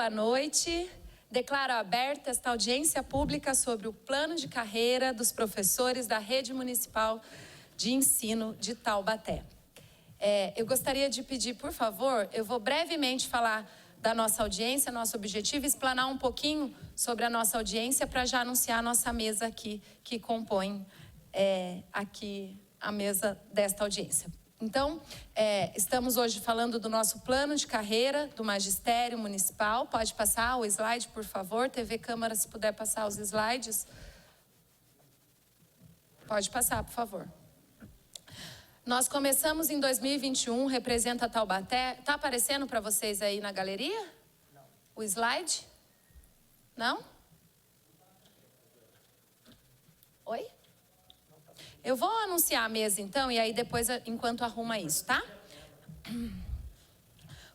boa noite. Declaro aberta esta audiência pública sobre o plano de carreira dos professores da Rede Municipal de Ensino de Taubaté. Eu gostaria de pedir, por favor, eu vou brevemente falar da nossa audiência, nosso objetivo, explanar um pouquinho sobre a nossa audiência para já anunciar a nossa mesa aqui, que compõe aqui a mesa desta audiência. Então, estamos hoje falando do nosso plano de carreira do Magistério Municipal. Pode passar o slide, por favor. TV Câmara, se puder passar os slides. Pode passar, por favor. Nós começamos em 2021, representa Taubaté. Está aparecendo para vocês aí na galeria? Não. O slide? Não? Oi? Eu vou anunciar a mesa então, e aí depois, enquanto arruma isso, tá?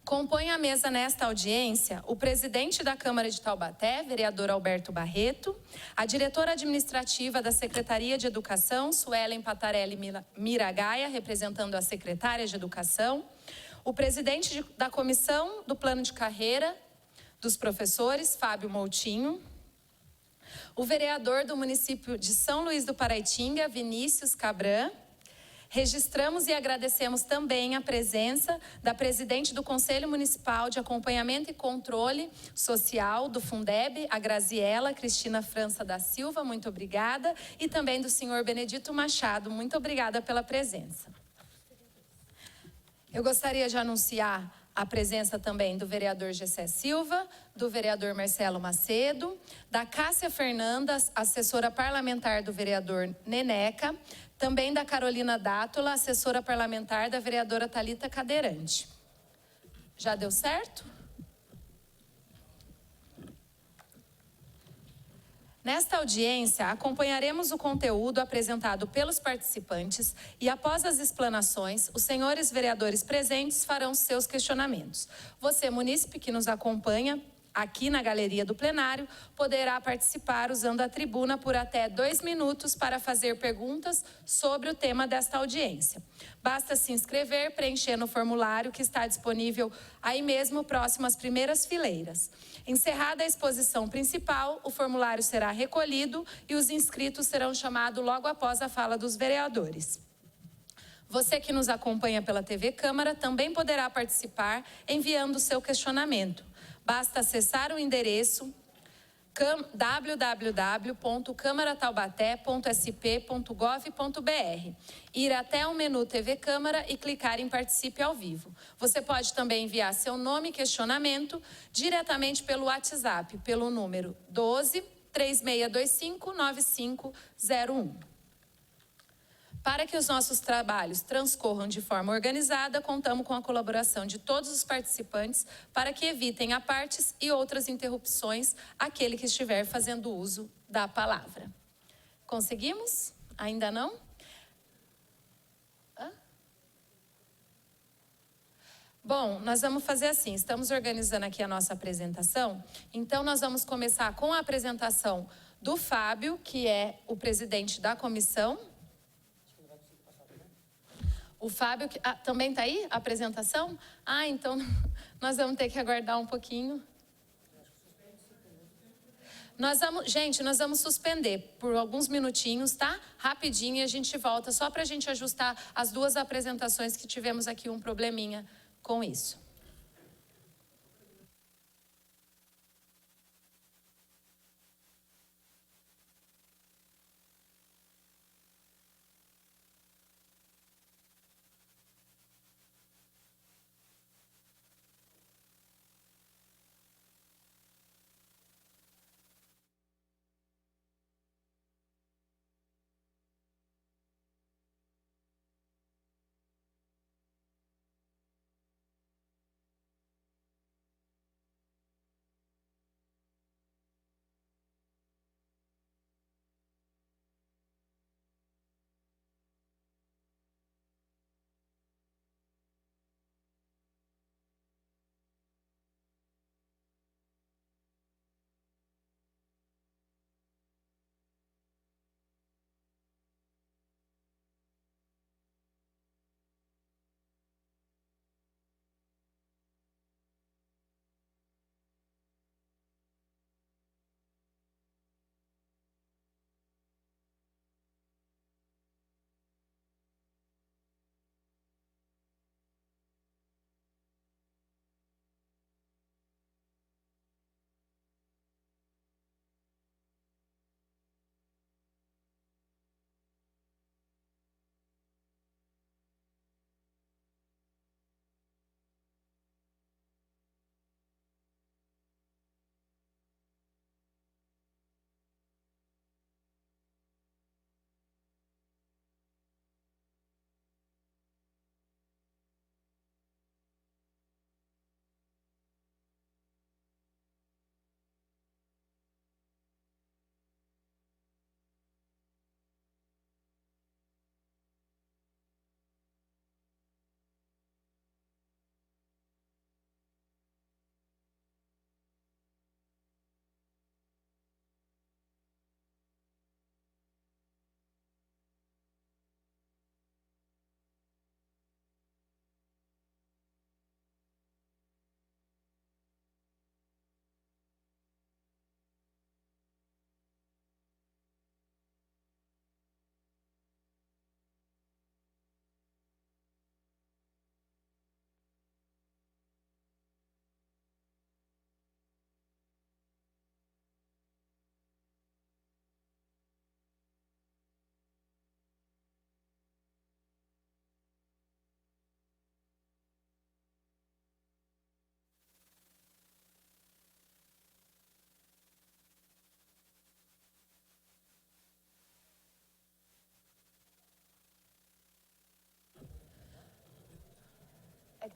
Compõe a mesa nesta audiência o presidente da Câmara de Taubaté, vereador Alberto Barreto, a diretora administrativa da Secretaria de Educação, Suelen Patarelli Miragaia, representando a secretária de Educação, o presidente da Comissão do Plano de Carreira dos Professores, Fábio Moutinho, o vereador do município de São Luís do Paraitinga, Vinícius Cabran. Registramos e agradecemos também a presença da presidente do Conselho Municipal de Acompanhamento e Controle Social do Fundeb, a Graziela Cristina França da Silva, muito obrigada, e também do senhor Benedito Machado, muito obrigada pela presença. Eu gostaria de anunciar a presença também do vereador Gessé Silva, do vereador Marcelo Macedo, da Cássia Fernandas, assessora parlamentar do vereador Neneca, também da Carolina Dátola, assessora parlamentar da vereadora Thalita Cadeirante. Já deu certo? Nesta audiência, acompanharemos o conteúdo apresentado pelos participantes e, após as explanações, os senhores vereadores presentes farão seus questionamentos. Você, munícipe que nos acompanha aqui na galeria do plenário, poderá participar usando a tribuna por até 2 minutos para fazer perguntas sobre o tema desta audiência. Basta se inscrever preenchendo o formulário que está disponível aí mesmo, próximo às primeiras fileiras. Encerrada a exposição principal, o formulário será recolhido e os inscritos serão chamados logo após a fala dos vereadores. Você que nos acompanha pela TV Câmara também poderá participar enviando o seu questionamento. Basta acessar o endereço www.câmarataubaté.sp.gov.br, ir até o menu TV Câmara e clicar em Participe ao Vivo. Você pode também enviar seu nome e questionamento diretamente pelo WhatsApp, pelo número 12 3625 9501. Para que os nossos trabalhos transcorram de forma organizada, contamos com a colaboração de todos os participantes para que evitem apartes e outras interrupções àquele que estiver fazendo uso da palavra. Conseguimos? Ainda não? Bom, nós vamos fazer assim, estamos organizando aqui a nossa apresentação, então nós vamos começar com a apresentação do Fábio, que é o presidente da comissão. O Fábio, também está aí a apresentação? Então nós vamos ter que aguardar um pouquinho. Gente, nós vamos suspender por alguns minutinhos, tá? Rapidinho, e a gente volta, só para a gente ajustar as duas apresentações que tivemos aqui um probleminha com isso.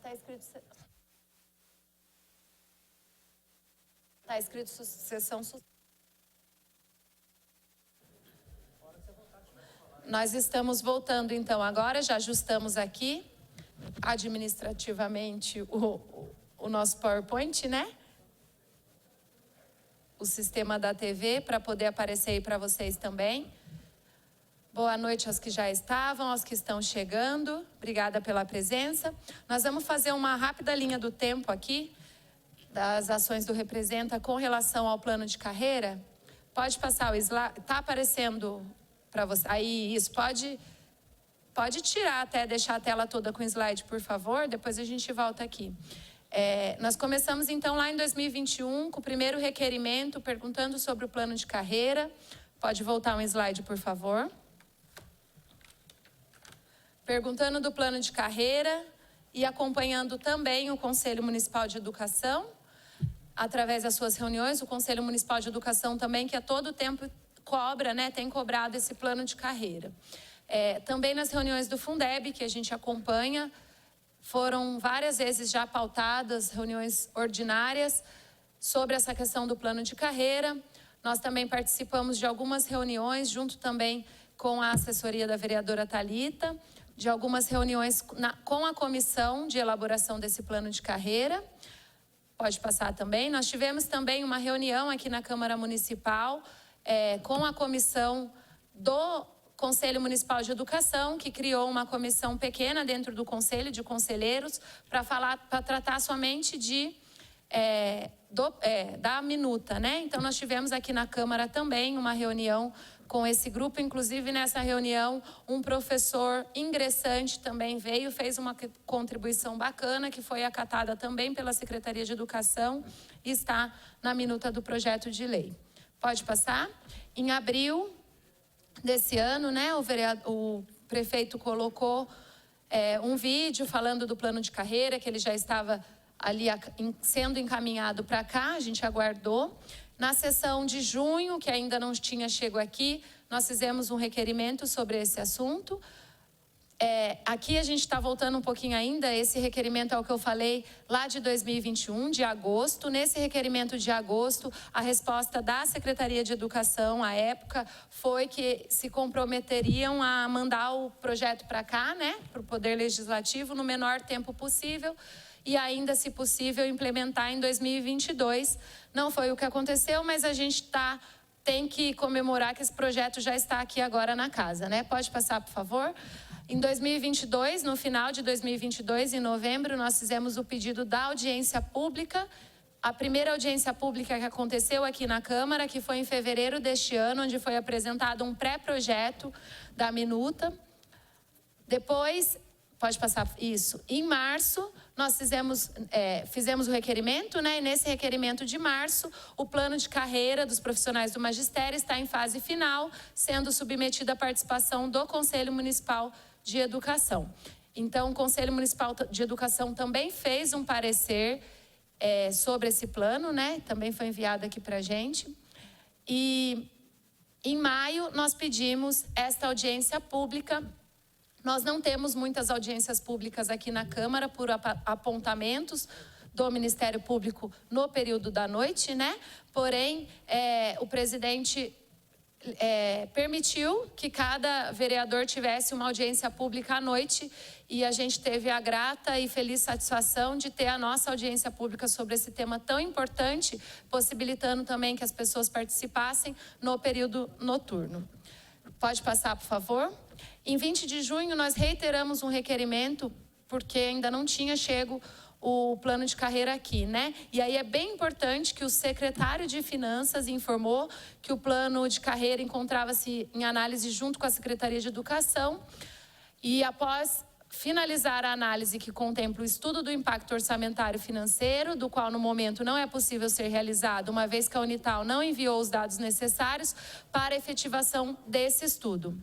Está escrito... Está escrito sessão... Nós estamos voltando, então, agora, já ajustamos aqui, administrativamente, o nosso PowerPoint, né? O sistema da TV, para poder aparecer aí para vocês também. Boa noite aos que já estavam, aos que estão chegando. Obrigada pela presença. Nós vamos fazer uma rápida linha do tempo aqui, das ações do Representa com relação ao plano de carreira. Pode passar o slide, está aparecendo... para você. Aí, isso, pode tirar até, deixar a tela toda com slide, por favor, depois a gente volta aqui. Nós começamos, então, lá em 2021, com o primeiro requerimento, perguntando sobre o plano de carreira. Pode voltar um slide, por favor. Perguntando do plano de carreira e acompanhando também o Conselho Municipal de Educação, através das suas reuniões, o Conselho Municipal de Educação também, que a todo tempo cobra, né, tem cobrado esse plano de carreira. Também nas reuniões do Fundeb, que a gente acompanha, foram várias vezes já pautadas reuniões ordinárias sobre essa questão do plano de carreira. Nós também participamos de algumas reuniões, junto também com a assessoria da vereadora Thalita, de algumas reuniões com a comissão de elaboração desse plano de carreira. Pode passar também. Nós tivemos também uma reunião aqui na Câmara Municipal, com a comissão do Conselho Municipal de Educação, que criou uma comissão pequena dentro do Conselho de Conselheiros para tratar somente da minuta, né? Então, nós tivemos aqui na Câmara também uma reunião com esse grupo. Inclusive, nessa reunião, um professor ingressante também veio, fez uma contribuição bacana, que foi acatada também pela Secretaria de Educação e está na minuta do projeto de lei. Pode passar. Em abril desse ano, né, o prefeito colocou um vídeo falando do plano de carreira, que ele já estava ali sendo encaminhado para cá, a gente aguardou. Na sessão de junho, que ainda não tinha chegado aqui, nós fizemos um requerimento sobre esse assunto. Aqui a gente está voltando um pouquinho ainda, esse requerimento é o que eu falei lá de 2021, de agosto. Nesse requerimento de agosto, a resposta da Secretaria de Educação, à época, foi que se comprometeriam a mandar o projeto para cá, né, para o Poder Legislativo, no menor tempo possível, e ainda, se possível, implementar em 2022. Não foi o que aconteceu, mas a gente tem que comemorar que esse projeto já está aqui agora na casa, né? Pode passar, por favor. Em 2022, no final de 2022, em novembro, nós fizemos o pedido da audiência pública. A primeira audiência pública que aconteceu aqui na Câmara, que foi em fevereiro deste ano, onde foi apresentado um pré-projeto da minuta. Depois, pode passar isso, em março, nós fizemos o requerimento, né? E nesse requerimento de março, o plano de carreira dos profissionais do magistério está em fase final, sendo submetido à participação do Conselho Municipal de Educação. Então, o Conselho Municipal de Educação também fez um parecer sobre esse plano, né? Também foi enviado aqui para a gente. E em maio, nós pedimos esta audiência pública. Nós não temos muitas audiências públicas aqui na Câmara por apontamentos do Ministério Público no período da noite, né? Porém, o presidente permitiu que cada vereador tivesse uma audiência pública à noite, e a gente teve a grata e feliz satisfação de ter a nossa audiência pública sobre esse tema tão importante, possibilitando também que as pessoas participassem no período noturno. Pode passar, por favor. Em 20 de junho, nós reiteramos um requerimento, porque ainda não tinha chego o plano de carreira aqui, né? E aí é bem importante que o secretário de Finanças informou que o plano de carreira encontrava-se em análise junto com a Secretaria de Educação, e após finalizar a análise que contempla o estudo do impacto orçamentário financeiro, do qual no momento não é possível ser realizado, uma vez que a Unital não enviou os dados necessários para a efetivação desse estudo.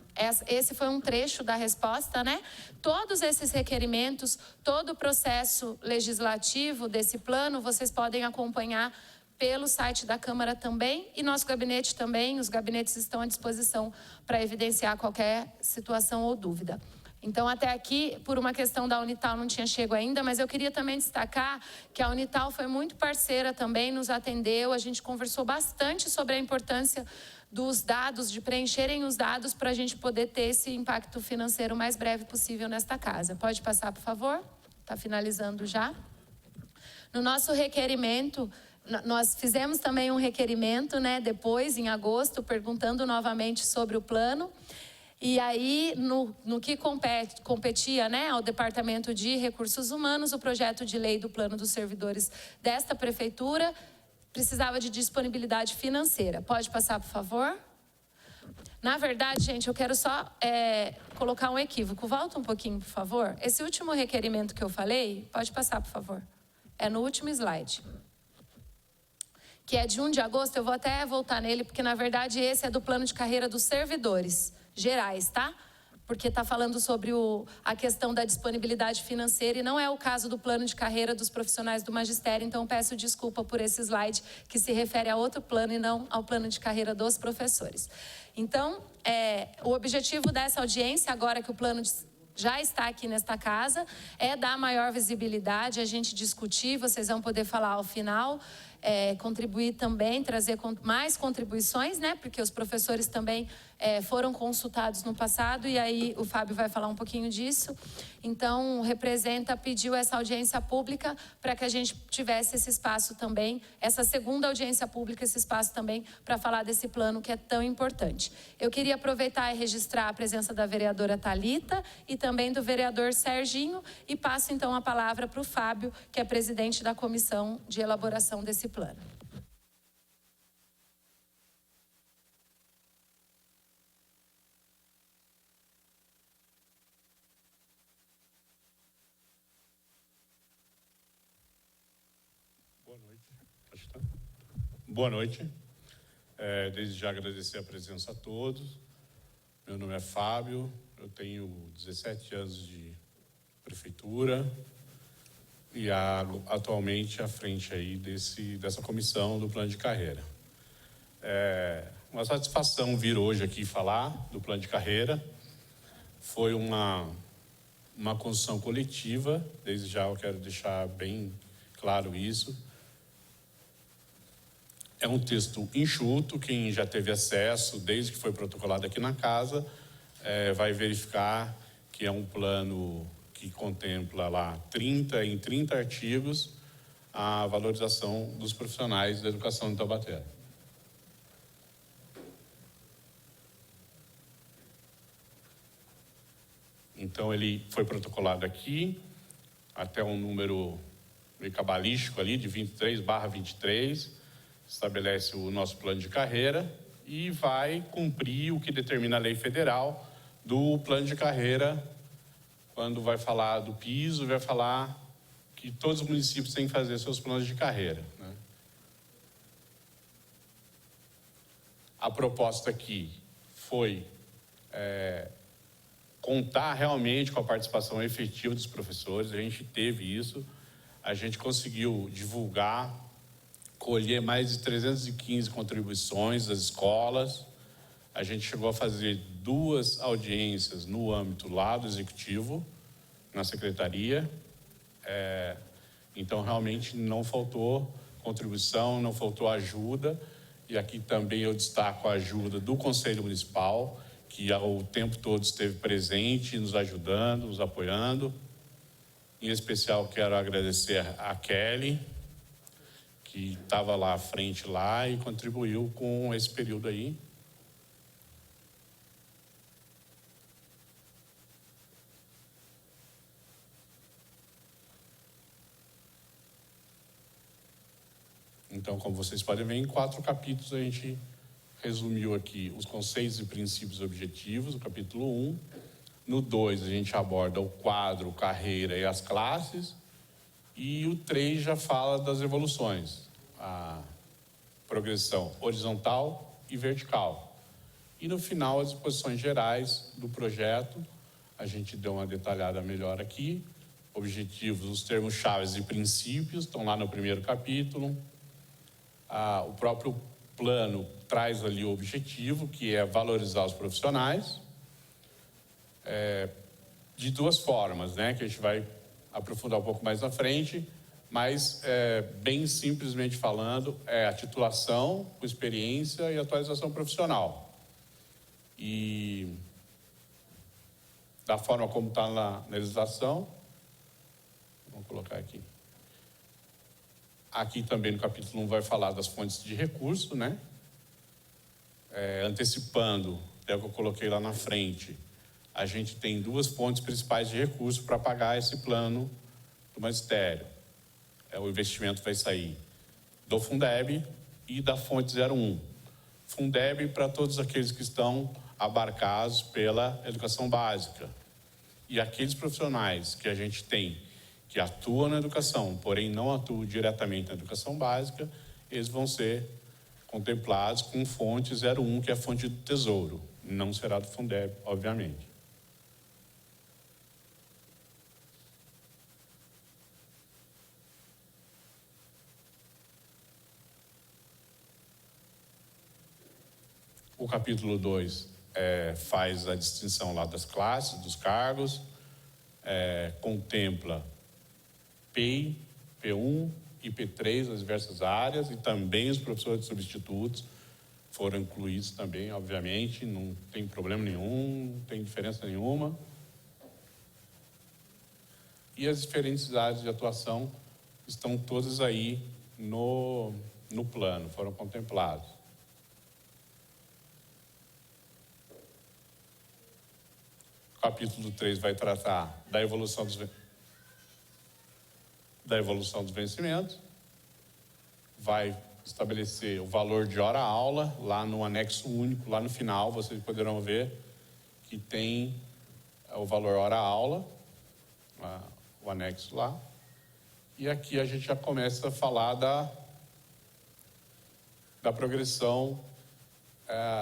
Esse foi um trecho da resposta, né? Todos esses requerimentos, todo o processo legislativo desse plano, vocês podem acompanhar pelo site da Câmara também, e nosso gabinete também. Os gabinetes estão à disposição para evidenciar qualquer situação ou dúvida. Então, até aqui, por uma questão da Unital, não tinha chego ainda, mas eu queria também destacar que a Unital foi muito parceira também, nos atendeu, a gente conversou bastante sobre a importância dos dados, de preencherem os dados para a gente poder ter esse impacto financeiro o mais breve possível nesta casa. Pode passar, por favor? Está finalizando já. No nosso requerimento, nós fizemos também um requerimento, né, depois, em agosto, perguntando novamente sobre o plano. E aí, no que competia, né, ao Departamento de Recursos Humanos, o projeto de lei do plano dos servidores desta prefeitura precisava de disponibilidade financeira. Pode passar, por favor? Na verdade, gente, eu quero só colocar um equívoco. Volta um pouquinho, por favor. Esse último requerimento que eu falei, pode passar, por favor. É no último slide. Que é de 1 de agosto, eu vou até voltar nele, porque na verdade esse é do plano de carreira dos servidores gerais, tá? Porque está falando sobre a questão da disponibilidade financeira e não é o caso do plano de carreira dos profissionais do magistério, então peço desculpa por esse slide que se refere a outro plano e não ao plano de carreira dos professores. Então, o objetivo dessa audiência, agora que o plano já está aqui nesta casa, é dar maior visibilidade, a gente discutir, vocês vão poder falar ao final, contribuir também, trazer mais contribuições, né? Porque os professores também foram consultados no passado e aí o Fábio vai falar um pouquinho disso. Então, pediu essa audiência pública para que a gente tivesse esse espaço também, essa segunda audiência pública, esse espaço também para falar desse plano que é tão importante. Eu queria aproveitar e registrar a presença da vereadora Thalita e também do vereador Serginho e passo então a palavra para o Fábio, que é presidente da comissão de elaboração desse plano. Boa noite. Desde já agradecer a presença a todos. Meu nome é Fábio, eu tenho 17 anos de prefeitura e atualmente à frente aí dessa comissão do plano de carreira. Uma satisfação vir hoje aqui falar do plano de carreira. Foi uma construção coletiva, desde já eu quero deixar bem claro isso. É um texto enxuto, quem já teve acesso, desde que foi protocolado aqui na casa, vai verificar que é um plano que contempla lá 30 artigos a valorização dos profissionais da educação em Taubaté. Então, ele foi protocolado aqui, até um número meio cabalístico ali, de 23/23, estabelece o nosso plano de carreira e vai cumprir o que determina a lei federal do plano de carreira, quando vai falar do piso, vai falar que todos os municípios têm que fazer seus planos de carreira, né? A proposta aqui foi contar realmente com a participação efetiva dos professores, a gente teve isso, a gente conseguiu divulgar, colher mais de 315 contribuições das escolas, a gente chegou a fazer 2 audiências no âmbito lá do executivo, na secretaria, então realmente não faltou contribuição, não faltou ajuda, e aqui também eu destaco a ajuda do Conselho Municipal, que ao tempo todo esteve presente, nos ajudando, nos apoiando. Em especial quero agradecer a Kelly, que estava lá à frente lá e contribuiu com esse período aí. Então, como vocês podem ver, em 4 capítulos a gente resumiu aqui os conceitos e princípios objetivos, o capítulo 1. No 2 a gente aborda o quadro, carreira e as classes. E o 3 já fala das evoluções, a progressão horizontal e vertical. E no final, as disposições gerais do projeto, a gente deu uma detalhada melhor aqui. Objetivos, os termos chaves e princípios estão lá no primeiro capítulo. O próprio plano traz ali o objetivo, que é valorizar os profissionais. de duas formas, né, que a gente vai aprofundar um pouco mais na frente, mas bem simplesmente falando, é a titulação com experiência e atualização profissional. E da forma como está na legislação, vamos colocar aqui. Aqui também no capítulo 1 vai falar das fontes de recurso, né? Antecipando, é o que eu coloquei lá na frente, a gente tem duas fontes principais de recurso para pagar esse plano do magistério. O investimento vai sair do Fundeb e da fonte 01. Fundeb para todos aqueles que estão abarcados pela educação básica. E aqueles profissionais que a gente tem que atuam na educação, porém não atuam diretamente na educação básica, eles vão ser contemplados com fonte 01, que é a fonte do Tesouro. Não será do Fundeb, obviamente. O capítulo 2 faz a distinção lá das classes, dos cargos, contempla PEI, P1 e P3, as diversas áreas, e também os professores substitutos foram incluídos também, obviamente, não tem problema nenhum, não tem diferença nenhuma. E as diferentes áreas de atuação estão todas aí no plano, foram contemplados. O capítulo 3 vai tratar da evolução dos vencimentos, vai estabelecer o valor de hora-aula, lá no anexo único, lá no final, vocês poderão ver que tem o valor hora-aula, o anexo lá. E aqui a gente já começa a falar da progressão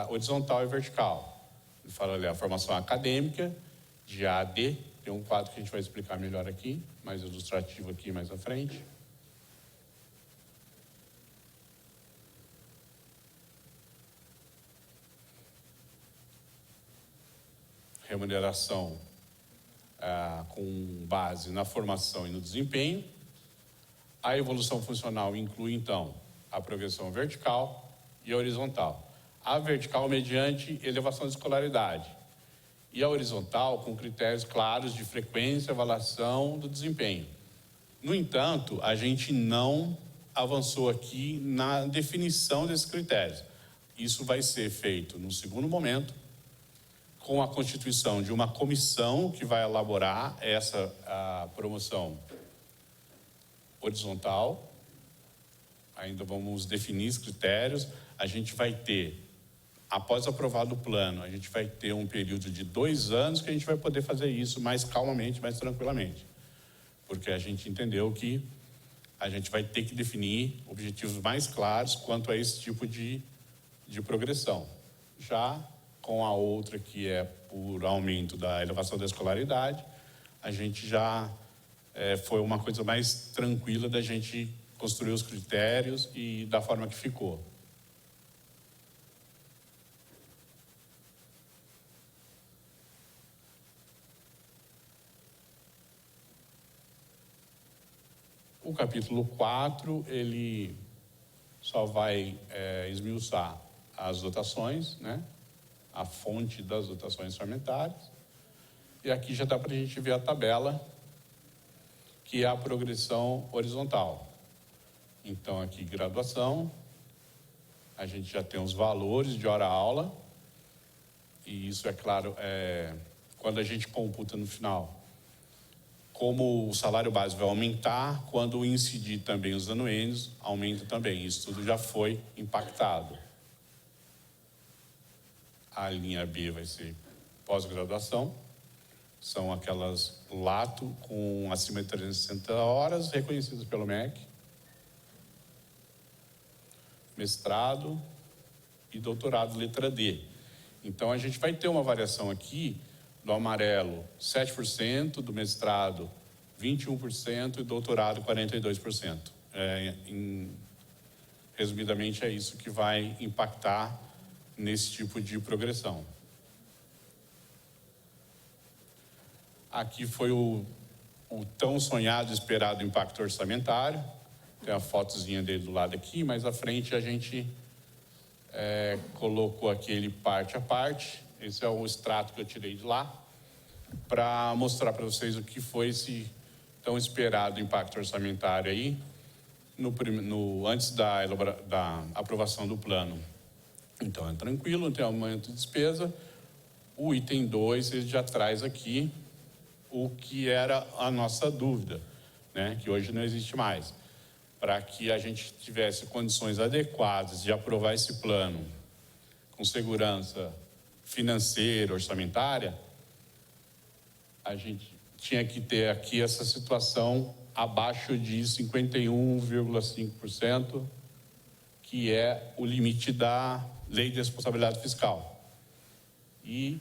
horizontal e vertical. Ele fala ali a formação acadêmica, de A a D, tem um quadro que a gente vai explicar melhor aqui, mais ilustrativo aqui mais à frente. Remuneração com base na formação e no desempenho. A evolução funcional inclui, então, a progressão vertical e a horizontal. A vertical mediante elevação de escolaridade e a horizontal com critérios claros de frequência e avaliação do desempenho. No entanto, a gente não avançou aqui na definição desses critérios. Isso vai ser feito no segundo momento, com a constituição de uma comissão que vai elaborar a promoção horizontal. Ainda vamos definir os critérios. A gente vai ter, após aprovado o plano, a gente vai ter um período de 2 anos que a gente vai poder fazer isso mais calmamente, mais tranquilamente. Porque a gente entendeu que a gente vai ter que definir objetivos mais claros quanto a esse tipo de progressão. Já com a outra, que é por aumento da elevação da escolaridade, a gente já foi uma coisa mais tranquila da gente construir os critérios e da forma que ficou. O capítulo 4, ele só vai esmiuçar as dotações, né? A fonte das dotações orçamentárias. E aqui já dá para a gente ver a tabela, que é a progressão horizontal. Então, aqui, graduação, a gente já tem os valores de hora-aula, e isso, é claro, quando a gente computa no final, como o salário base vai aumentar, quando incidir também os anuênios, aumenta também. Isso tudo já foi impactado. A linha B vai ser pós-graduação, são aquelas lato com acima de 360 horas, reconhecidas pelo MEC. Mestrado e doutorado, letra D. Então, a gente vai ter uma variação aqui, do amarelo 7%, do mestrado 21% e doutorado 42%. Resumidamente, é isso que vai impactar nesse tipo de progressão. Aqui foi o tão sonhado e esperado impacto orçamentário. Tem a fotozinha dele do lado aqui, mas à frente a gente colocou aquele parte a parte. Esse é o extrato que eu tirei de lá, para mostrar para vocês o que foi esse tão esperado impacto orçamentário aí, antes da aprovação do plano. Então é tranquilo, não tem aumento de despesa. O item 2, ele já traz aqui o que era a nossa dúvida, né? Que hoje não existe mais. Para que a gente tivesse condições adequadas de aprovar esse plano com segurança financeira, orçamentária, a gente tinha que ter aqui essa situação abaixo de 51,5%, que é o limite da Lei de Responsabilidade Fiscal. E,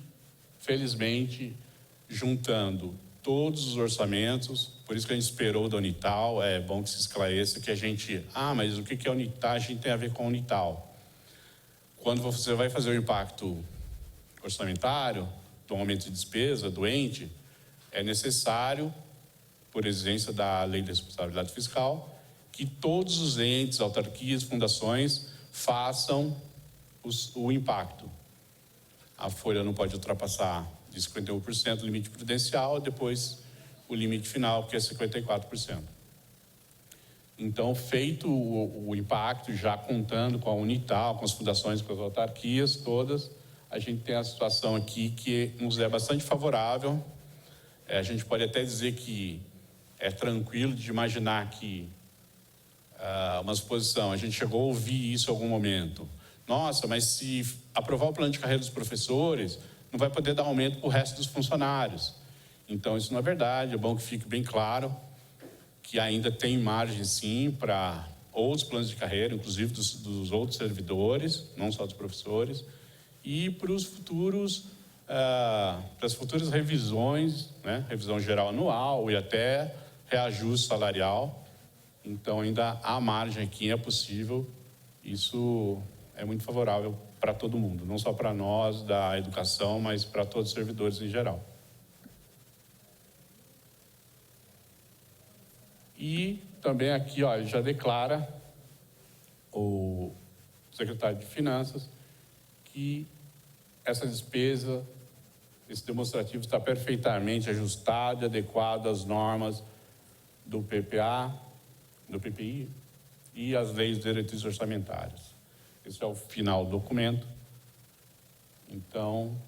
felizmente, juntando todos os orçamentos, por isso que a gente esperou da Unital, é bom que se esclareça que a gente... mas o que é unitagem tem a ver com a Unital? Quando você vai fazer o impacto orçamentário, do aumento de despesa, do ente, é necessário, por exigência da Lei de Responsabilidade Fiscal, que todos os entes, autarquias, fundações façam o impacto. A folha não pode ultrapassar de 51% o limite prudencial, depois o limite final, que é 54%. Então, feito o impacto, já contando com a Unital, com as fundações, com as autarquias todas, a gente tem a situação aqui que nos é bastante favorável. A gente pode até dizer que é tranquilo de imaginar que uma suposição, a gente chegou a ouvir isso em algum momento. Nossa, mas se aprovar o plano de carreira dos professores, não vai poder dar aumento para o resto dos funcionários. Então, isso não é verdade, é bom que fique bem claro que ainda tem margem, sim, para outros planos de carreira, inclusive dos outros servidores, não só dos professores, e para os futuros, para as futuras revisões, né? Revisão geral anual e até reajuste salarial. Então, ainda há margem aqui, é possível. Isso é muito favorável para todo mundo, não só para nós da educação, mas para todos os servidores em geral. E também aqui, ó, já declara o secretário de Finanças que essa despesa, esse demonstrativo está perfeitamente ajustado e adequado às normas do PPA, do PPI e às leis de diretrizes orçamentárias. Esse é o final do documento. Então,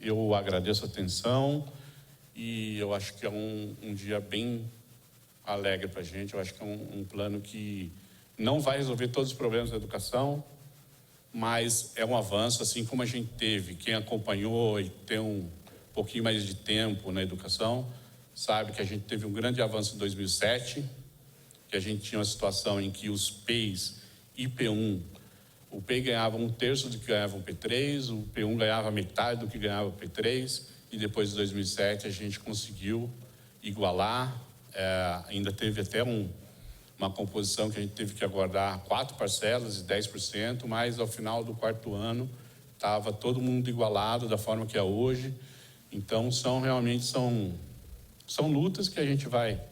eu agradeço a atenção e eu acho que é um dia bem alegre para a gente. Eu acho que é um plano que não vai resolver todos os problemas da educação, mas é um avanço, assim como a gente teve. Quem acompanhou e tem um pouquinho mais de tempo na educação, sabe que a gente teve um grande avanço em 2007, que a gente tinha uma situação em que os PEIs e P1, o PEI ganhava 1/3 do que ganhava o P3, o P1 ganhava metade do que ganhava o P3, e depois de 2007 a gente conseguiu igualar. Ainda teve até uma composição que a gente teve que aguardar 4 parcelas de 10%, mas ao final do 4º ano estava todo mundo igualado da forma que é hoje. Então realmente são lutas que a gente vai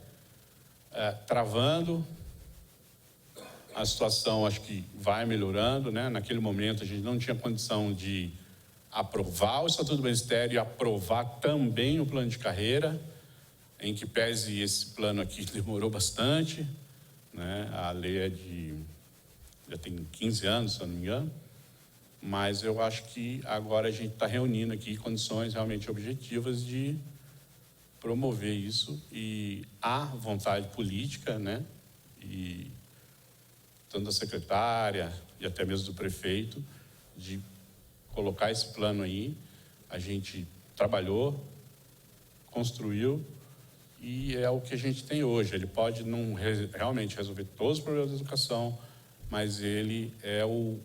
travando. A situação acho que vai melhorando, né? Naquele momento a gente não tinha condição de aprovar o Estatuto do Ministério e aprovar também o plano de carreira, em que pese esse plano aqui demorou bastante, né? A lei já tem 15 anos, se eu não me engano, mas eu acho que agora a gente está reunindo aqui condições realmente objetivas de promover isso, e há vontade política, né? E tanto da secretária e até mesmo do prefeito, de colocar esse plano aí. A gente trabalhou, construiu, e é o que a gente tem hoje. Ele pode não realmente resolver todos os problemas da educação, mas ele é o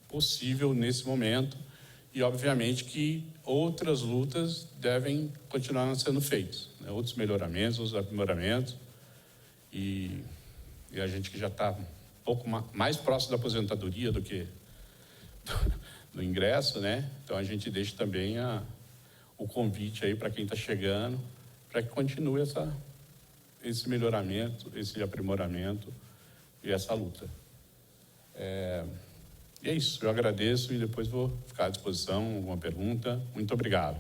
possível nesse momento, e obviamente que outras lutas devem continuar sendo feitas, né? Outros melhoramentos, outros aprimoramentos, e a gente que já está um pouco mais próximo da aposentadoria do que do ingresso, né? Então a gente deixa também o convite aí para quem está chegando, para que continue esse melhoramento, esse aprimoramento e essa luta. E é isso, eu agradeço e depois vou ficar à disposição, alguma pergunta. Muito obrigado.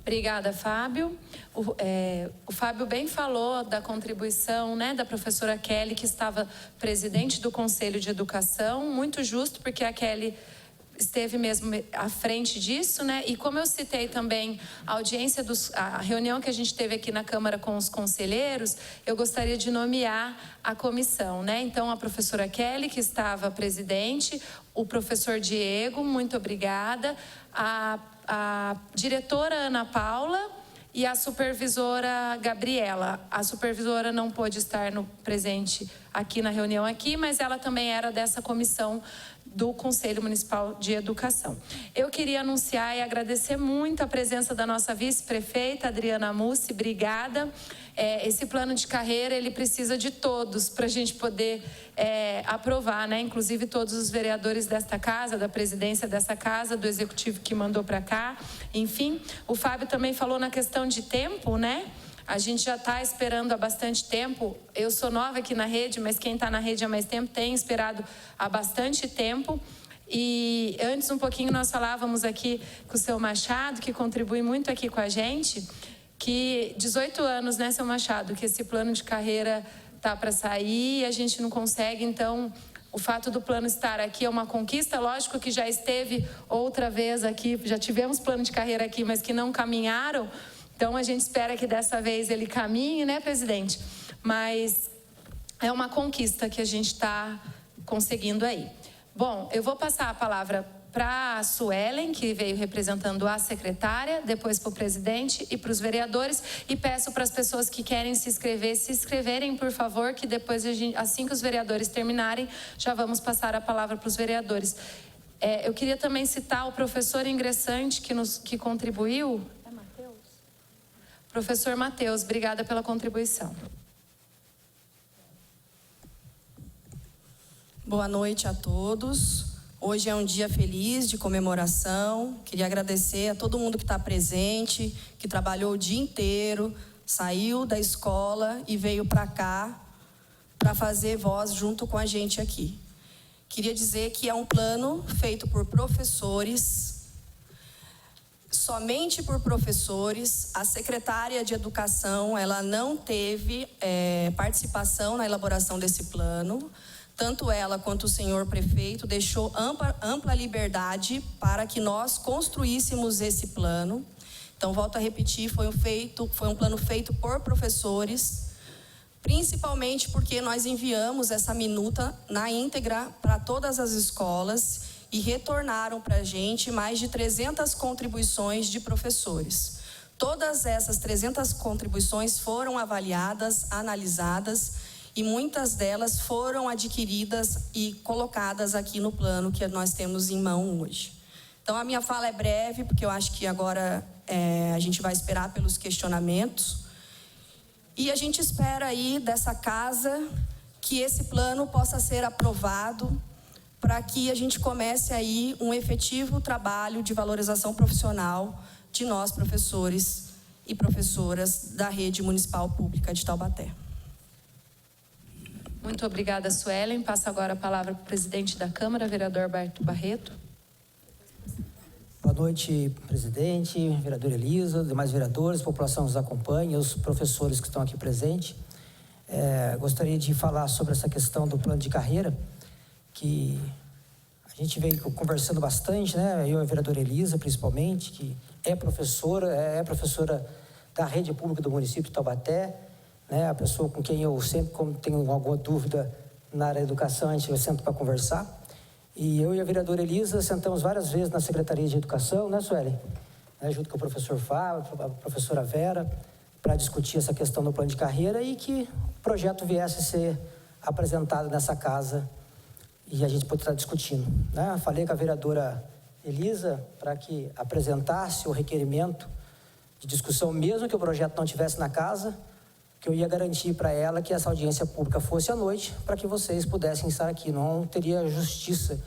Obrigada, Fábio. O Fábio bem falou da contribuição, né, da professora Kelly, que estava presidente do Conselho de Educação, muito justo, porque a Kelly esteve mesmo à frente disso, né? E como eu citei também a reunião que a gente teve aqui na Câmara com os conselheiros, eu gostaria de nomear a comissão, né? Então, a professora Kelly, que estava presidente, o professor Diego, muito obrigada, a diretora Ana Paula e a supervisora Gabriela. A supervisora não pôde estar presente aqui na reunião aqui, mas ela também era dessa comissão do Conselho Municipal de Educação. Eu queria anunciar e agradecer muito a presença da nossa vice-prefeita, Adriana Mussi, obrigada. Esse plano de carreira, ele precisa de todos para a gente poder aprovar, né? Inclusive todos os vereadores desta casa, da presidência dessa casa, do executivo que mandou para cá. Enfim, o Fábio também falou na questão de tempo, né? A gente já está esperando há bastante tempo. Eu sou nova aqui na rede, mas quem está na rede há mais tempo tem esperado há bastante tempo. E antes um pouquinho nós falávamos aqui com o seu Machado, que contribui muito aqui com a gente, que 18 anos, né, seu Machado, que esse plano de carreira está para sair e a gente não consegue. Então, o fato do plano estar aqui é uma conquista. Lógico que já esteve outra vez aqui, já tivemos plano de carreira aqui, mas que não caminharam. Então, a gente espera que dessa vez ele caminhe, né, presidente? Mas é uma conquista que a gente está conseguindo aí. Bom, eu vou passar a palavra para a Suelen, que veio representando a secretária, depois para o presidente e para os vereadores. E peço para as pessoas que querem se inscreverem, por favor, que depois, assim que os vereadores terminarem, já vamos passar a palavra para os vereadores. Eu queria também citar o professor ingressante que contribuiu. Professor Matheus, obrigada pela contribuição. Boa noite a todos. Hoje é um dia feliz de comemoração. Queria agradecer a todo mundo que está presente, que trabalhou o dia inteiro, saiu da escola e veio para cá para fazer voz junto com a gente aqui. Queria dizer que é um plano feito por professores, somente por professores. A secretária de Educação, ela não teve participação na elaboração desse plano. Tanto ela quanto o senhor prefeito deixou ampla liberdade para que nós construíssemos esse plano. Então, volto a repetir, foi um plano feito por professores, principalmente porque nós enviamos essa minuta na íntegra para todas as escolas e retornaram para a gente mais de 300 contribuições de professores. Todas essas 300 contribuições foram avaliadas, analisadas, e muitas delas foram adquiridas e colocadas aqui no plano que nós temos em mão hoje. Então, a minha fala é breve, porque eu acho que agora a gente vai esperar pelos questionamentos. E a gente espera aí dessa casa que esse plano possa ser aprovado para que a gente comece aí um efetivo trabalho de valorização profissional de nós, professores e professoras da Rede Municipal Pública de Taubaté. Muito obrigada, Suelen. Passo agora a palavra para o presidente da Câmara, vereador Alberto Barreto. Boa noite, presidente, vereadora Elisa, demais vereadores, população que nos acompanha, os professores que estão aqui presentes. Gostaria de falar sobre essa questão do plano de carreira, que a gente veio conversando bastante, né? Eu e a vereadora Elisa, principalmente, que é professora da rede pública do município de Taubaté, né? A pessoa com quem eu sempre, quando tenho alguma dúvida na área da educação, a gente senta para conversar. E eu e a vereadora Elisa sentamos várias vezes na Secretaria de Educação, né, Suelen? Junto com o professor Fábio, a professora Vera, para discutir essa questão do plano de carreira e que o projeto viesse a ser apresentado nessa casa e a gente pode estar discutindo, né? Falei com a vereadora Elisa para que apresentasse o requerimento de discussão, mesmo que o projeto não estivesse na casa, que eu ia garantir para ela que essa audiência pública fosse à noite, para que vocês pudessem estar aqui. Não teria justiça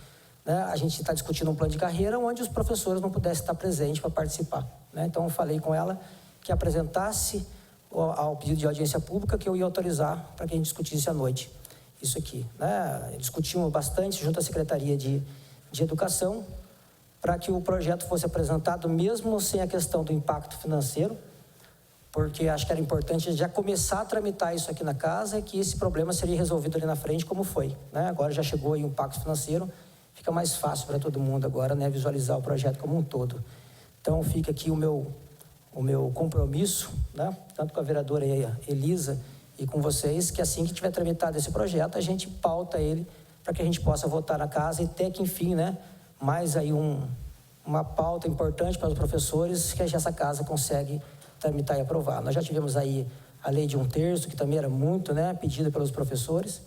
né, a gente está discutindo um plano de carreira onde os professores não pudessem estar presentes para participar, né? Então, eu falei com ela que apresentasse ao pedido de audiência pública que eu ia autorizar para que a gente discutisse à noite isso aqui, né? Discutimos bastante junto à Secretaria de Educação para que o projeto fosse apresentado mesmo sem a questão do impacto financeiro, porque acho que era importante já começar a tramitar isso aqui na casa e que esse problema seria resolvido ali na frente, como foi, né? Agora já chegou aí o impacto financeiro, fica mais fácil para todo mundo agora, né, visualizar o projeto como um todo. Então, fica aqui o meu compromisso, né, tanto com a vereadora Elisa e com vocês, que assim que tiver tramitado esse projeto, a gente pauta ele para que a gente possa votar na casa e até que, enfim, né, mais aí uma pauta importante para os professores que essa casa consegue tramitar e aprovar. Nós já tivemos aí a lei de 1/3, que também era muito, né, pedida pelos professores,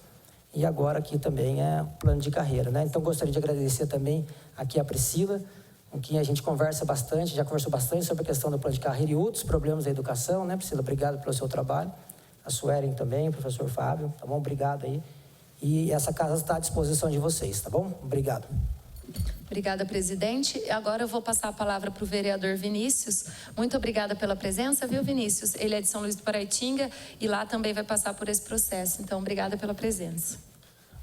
e agora aqui também é plano de carreira, né? Então, gostaria de agradecer também aqui a Priscila, com quem a gente conversa bastante, já conversou bastante sobre a questão do plano de carreira e outros problemas da educação, né, Priscila? Obrigado pelo seu trabalho. A Suelen também, o professor Fábio, tá bom? Obrigado aí. E essa casa está à disposição de vocês, tá bom? Obrigado. Obrigada, presidente. Agora eu vou passar a palavra para o vereador Vinícius. Muito obrigada pela presença, viu, Vinícius? Ele é de São Luís do Paraitinga e lá também vai passar por esse processo. Então, obrigada pela presença.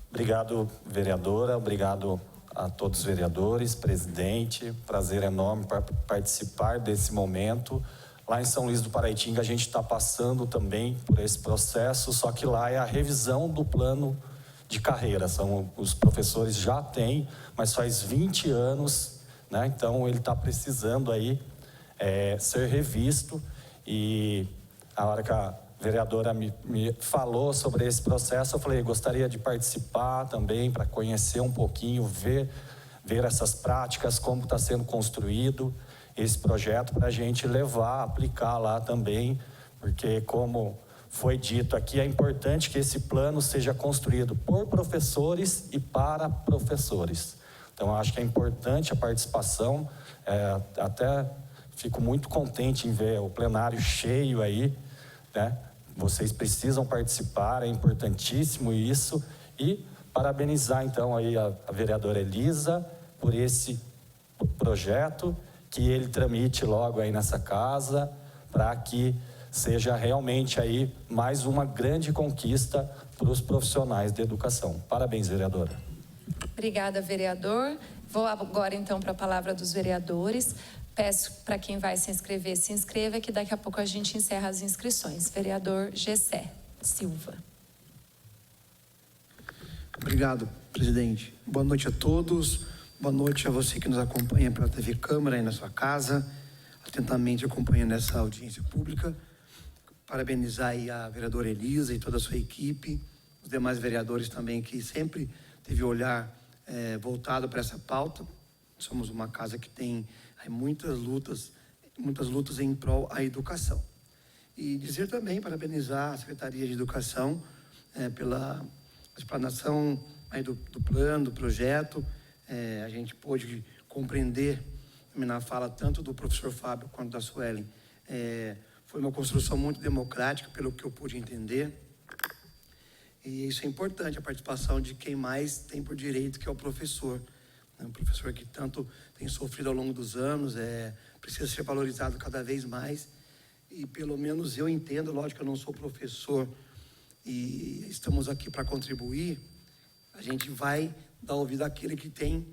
Obrigado, vereadora. Obrigado a todos os vereadores, presidente. Prazer enorme participar desse momento. Lá em São Luís do Paraitinga, a gente está passando também por esse processo, só que lá é a revisão do plano de carreira. Os professores já têm, mas faz 20 anos, né? Então ele está precisando aí ser revisto. E a hora que a vereadora me falou sobre esse processo, eu falei, gostaria de participar também para conhecer um pouquinho, ver essas práticas, como está sendo construído esse projeto para a gente levar, aplicar lá também, porque como foi dito aqui, é importante que esse plano seja construído por professores e para professores. Então, acho que é importante a participação, até fico muito contente em ver o plenário cheio aí, né? Vocês precisam participar, é importantíssimo isso, e parabenizar então aí a vereadora Elisa por esse projeto, que ele tramite logo aí nessa casa, para que seja realmente aí mais uma grande conquista para os profissionais da educação. Parabéns, vereadora. Obrigada, vereador. Vou agora, então, para a palavra dos vereadores. Peço para quem vai se inscrever, se inscreva, que daqui a pouco a gente encerra as inscrições. Vereador Gessé Silva. Obrigado, presidente. Boa noite a todos. Boa noite a você que nos acompanha pela TV Câmara aí na sua casa, atentamente acompanhando essa audiência pública. Parabenizar aí a vereadora Elisa e toda a sua equipe, os demais vereadores também que sempre teve o olhar voltado para essa pauta. Somos uma casa que tem aí muitas lutas em prol à educação. E dizer também, parabenizar a Secretaria de Educação pela explanação aí do plano, do projeto. A gente pôde compreender na fala tanto do professor Fábio quanto da Suelen. Foi uma construção muito democrática, pelo que eu pude entender. E isso é importante, a participação de quem mais tem por direito, que é o professor. Um professor que tanto tem sofrido ao longo dos anos, precisa ser valorizado cada vez mais. E pelo menos eu entendo, lógico que eu não sou professor e estamos aqui para contribuir, a gente vai dar ouvido àquele que tem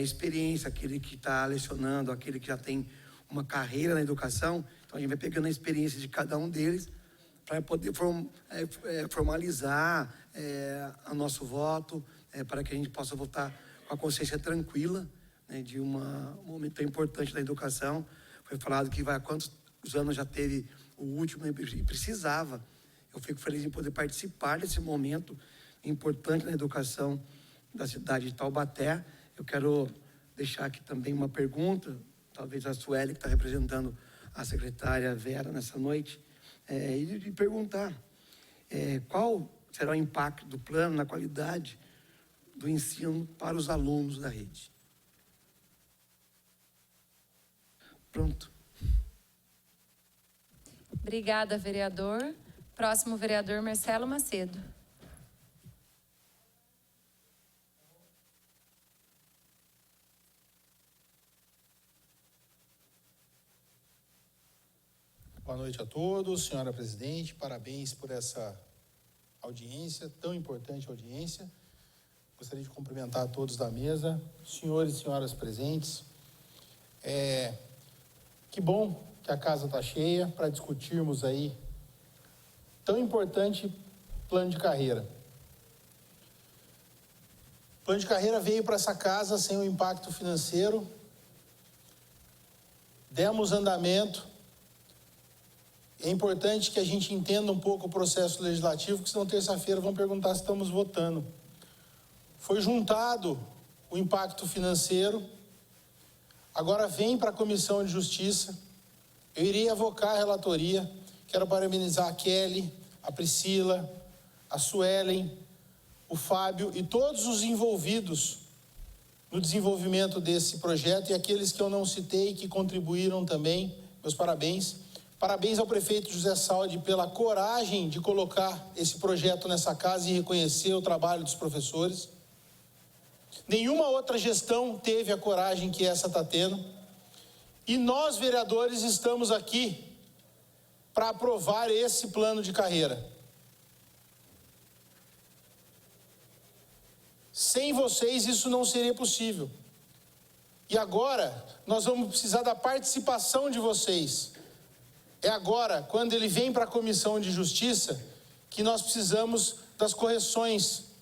experiência, aquele que está lecionando, aquele que já tem uma carreira na educação. Então a gente vai pegando a experiência de cada um deles para poder formalizar o nosso voto, para que a gente possa votar com a consciência tranquila, né, de um momento tão importante da educação. Foi falado que há quantos anos já teve o último e precisava. Eu fico feliz em poder participar desse momento importante na educação da cidade de Taubaté. Eu quero deixar aqui também uma pergunta, talvez a Sueli, que está representando a secretária Vera nessa noite, e perguntar qual será o impacto do plano na qualidade do ensino para os alunos da rede. Pronto. Obrigada, vereador. Próximo vereador, Marcelo Macedo. Boa noite a todos, senhora presidente, parabéns por essa audiência, tão importante audiência. Gostaria de cumprimentar a todos da mesa, senhores e senhoras presentes. Que bom que a casa está cheia para discutirmos aí tão importante plano de carreira. O plano de carreira veio para essa casa sem o impacto financeiro. Demos andamento. É importante que a gente entenda um pouco o processo legislativo, porque senão terça-feira vão perguntar se estamos votando. Foi juntado o impacto financeiro, agora vem para a Comissão de Justiça. Eu irei avocar a relatoria. Quero parabenizar a Kelly, a Priscila, a Suelen, o Fábio e todos os envolvidos no desenvolvimento desse projeto e aqueles que eu não citei, que contribuíram também. Meus parabéns. Parabéns ao prefeito José Saldi pela coragem de colocar esse projeto nessa casa e reconhecer o trabalho dos professores. Nenhuma outra gestão teve a coragem que essa está tendo. E nós, vereadores, estamos aqui para aprovar esse plano de carreira. Sem vocês isso não seria possível. E agora nós vamos precisar da participação de vocês. É agora, quando ele vem para a Comissão de Justiça, que nós precisamos das correções,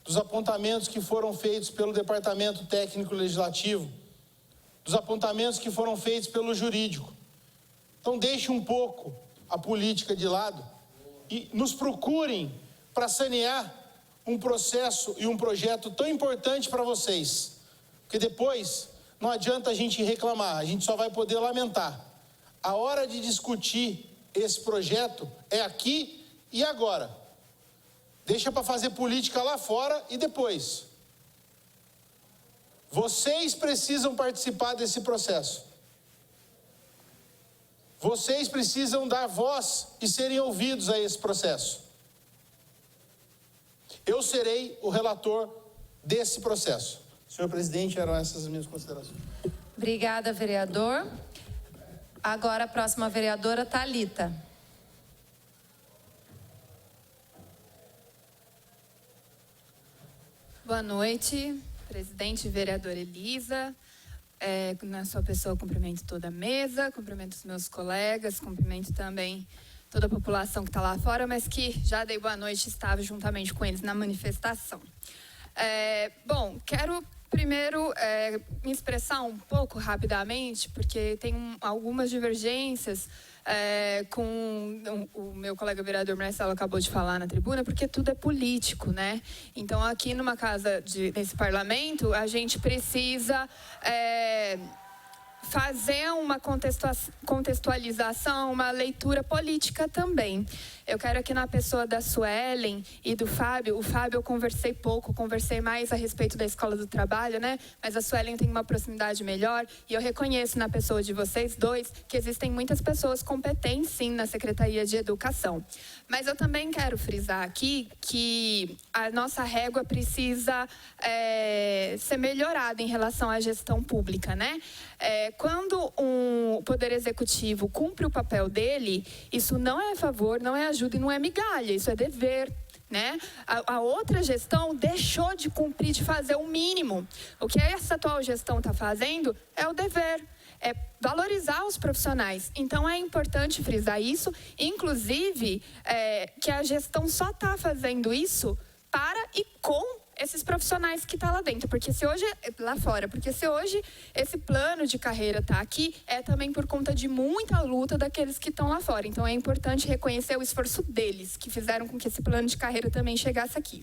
dos apontamentos que foram feitos pelo Departamento Técnico Legislativo, dos apontamentos que foram feitos pelo Jurídico. Então deixe um pouco a política de lado e nos procurem para sanear um processo e um projeto tão importante para vocês. Porque depois não adianta a gente reclamar, a gente só vai poder lamentar. A hora de discutir esse projeto é aqui e agora. Deixa para fazer política lá fora e depois. Vocês precisam participar desse processo. Vocês precisam dar voz e serem ouvidos a esse processo. Eu serei o relator desse processo. Senhor presidente, eram essas as minhas considerações. Obrigada, vereador. Agora a próxima vereadora, Thalita. Boa noite, presidente e vereadora Elisa. Na sua pessoa, cumprimento toda a mesa, cumprimento os meus colegas, cumprimento também toda a população que está lá fora, mas que já dei boa noite e estava juntamente com eles na manifestação. Bom, quero primeiro me expressar um pouco rapidamente, porque tem algumas divergências com o meu colega vereador Marcelo acabou de falar na tribuna, porque tudo é político, né? Então, aqui numa casa desse parlamento, a gente precisa fazer uma contextualização, uma leitura política também. Eu quero aqui na pessoa da Suelen e do Fábio. O Fábio eu conversei pouco, conversei mais a respeito da Escola do Trabalho, né? Mas a Suelen tem uma proximidade melhor e eu reconheço na pessoa de vocês dois que existem muitas pessoas competentes, sim, na Secretaria de Educação. Mas eu também quero frisar aqui que a nossa régua precisa ser melhorada em relação à gestão pública, né? Quando o Poder Executivo cumpre o papel dele, isso não é a favor, não é ajuda e não é migalha, isso é dever, né? A outra gestão deixou de cumprir, de fazer o mínimo. O que essa atual gestão está fazendo é o dever, é valorizar os profissionais. Então é importante frisar isso, inclusive que a gestão só está fazendo isso para e com esses profissionais que estão lá dentro, porque se hoje, lá fora, porque se hoje esse plano de carreira está aqui, é também por conta de muita luta daqueles que estão lá fora. Então é importante reconhecer o esforço deles, que fizeram com que esse plano de carreira também chegasse aqui.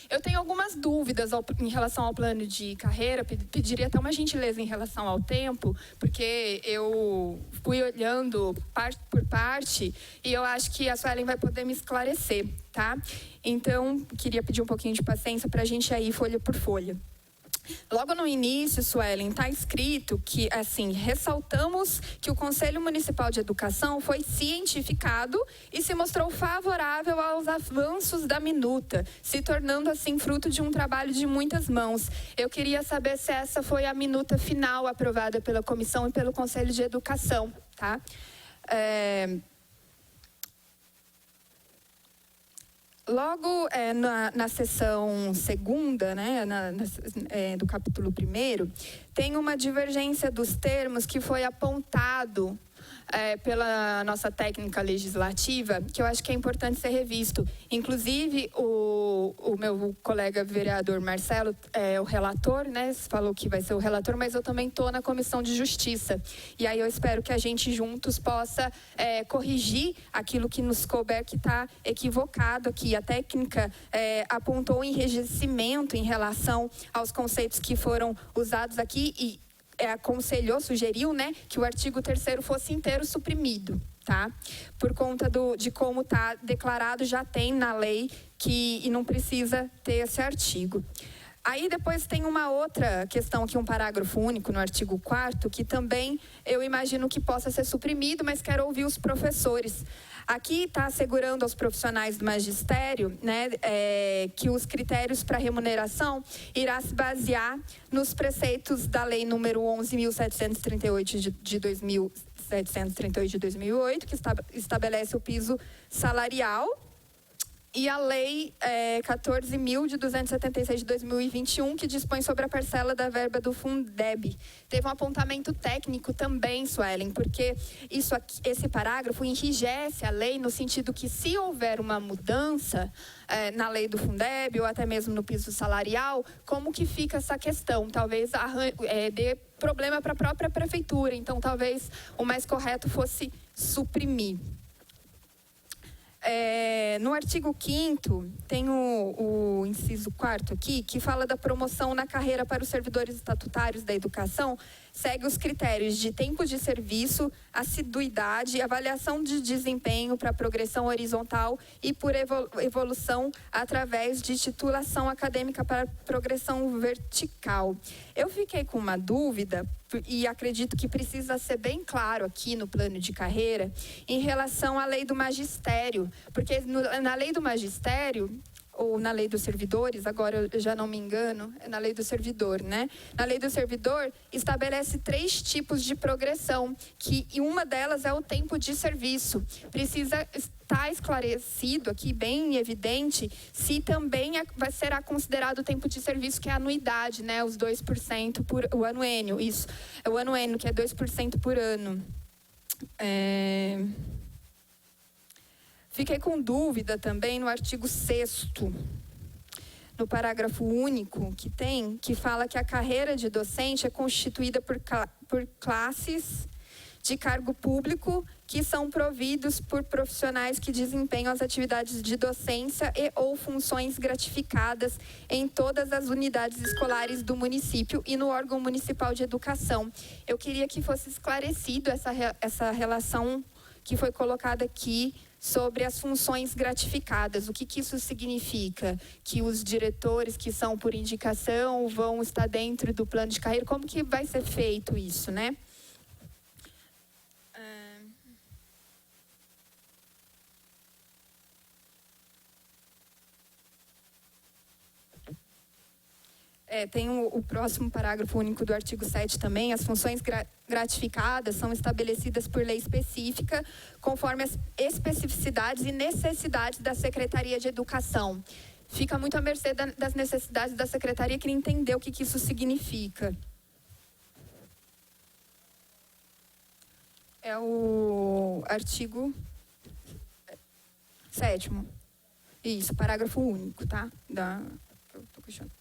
Eu tenho algumas dúvidas em relação ao plano de carreira, pediria até uma gentileza em relação ao tempo, porque eu fui olhando parte por parte e eu acho que a Suelen vai poder me esclarecer, tá? Então, queria pedir um pouquinho de paciência para a gente ir folha por folha. Logo no início, Suelen, está escrito que, assim, ressaltamos que o Conselho Municipal de Educação foi cientificado e se mostrou favorável aos avanços da minuta, se tornando, assim, fruto de um trabalho de muitas mãos. Eu queria saber se essa foi a minuta final aprovada pela comissão e pelo Conselho de Educação, tá? Logo na seção segunda, né, do capítulo 1º, tem uma divergência dos termos que foi apontado pela nossa técnica legislativa, que eu acho que é importante ser revisto. Inclusive, o meu colega vereador Marcelo é o relator, né? Falou que vai ser o relator, mas eu também estou na Comissão de Justiça. E aí eu espero que a gente juntos possa corrigir aquilo que nos couber que está equivocado aqui. A técnica apontou enrijecimento em relação aos conceitos que foram usados aqui e aconselhou, sugeriu, né, que o artigo 3º fosse inteiro suprimido, tá? Por conta de como está declarado, já tem na lei e não precisa ter esse artigo. Aí depois tem uma outra questão aqui, um parágrafo único no artigo 4º, que também eu imagino que possa ser suprimido, mas quero ouvir os professores. Aqui está assegurando aos profissionais do magistério, né, que os critérios para remuneração irá se basear nos preceitos da lei número 11.738 de 2008, que estabelece o piso salarial, e a lei 14.276 de 2021, que dispõe sobre a parcela da verba do Fundeb. Teve um apontamento técnico também, Suelen, porque esse parágrafo enrijece a lei no sentido que, se houver uma mudança na lei do Fundeb ou até mesmo no piso salarial, como que fica essa questão? Talvez dê problema para a própria prefeitura, então talvez o mais correto fosse suprimir. No artigo 5º, tem o inciso 4º aqui, que fala da promoção na carreira para os servidores estatutários da educação, segue os critérios de tempo de serviço, assiduidade, avaliação de desempenho para progressão horizontal e por evolução através de titulação acadêmica para progressão vertical. Eu fiquei com uma dúvida, e acredito que precisa ser bem claro aqui no plano de carreira, em relação à lei do magistério, porque na lei do magistério, ou na lei dos servidores, agora eu já não me engano, é na lei do servidor, né? Na lei do servidor, estabelece 3 tipos de progressão, e uma delas é o tempo de serviço. Precisa estar esclarecido aqui, bem evidente, se também será considerado o tempo de serviço, que é a anuidade, né? Os 2% por o anuênio, isso. É o anuênio, que é 2% por ano. Fiquei com dúvida também no artigo 6º, no parágrafo único que fala que a carreira de docente é constituída por classes de cargo público que são providos por profissionais que desempenham as atividades de docência e ou funções gratificadas em todas as unidades escolares do município e no órgão municipal de educação. Eu queria que fosse esclarecido essa relação que foi colocada aqui sobre as funções gratificadas. O que isso significa? Que os diretores que são por indicação vão estar dentro do plano de carreira? Como que vai ser feito isso, né? Tem o próximo parágrafo único do artigo 7 também. As funções gratificadas são estabelecidas por lei específica, conforme as especificidades e necessidades da Secretaria de Educação. Fica muito à mercê das necessidades da Secretaria, queria entender o que isso significa. É o artigo 7º. Isso, parágrafo único, tá? Eu tô questionando.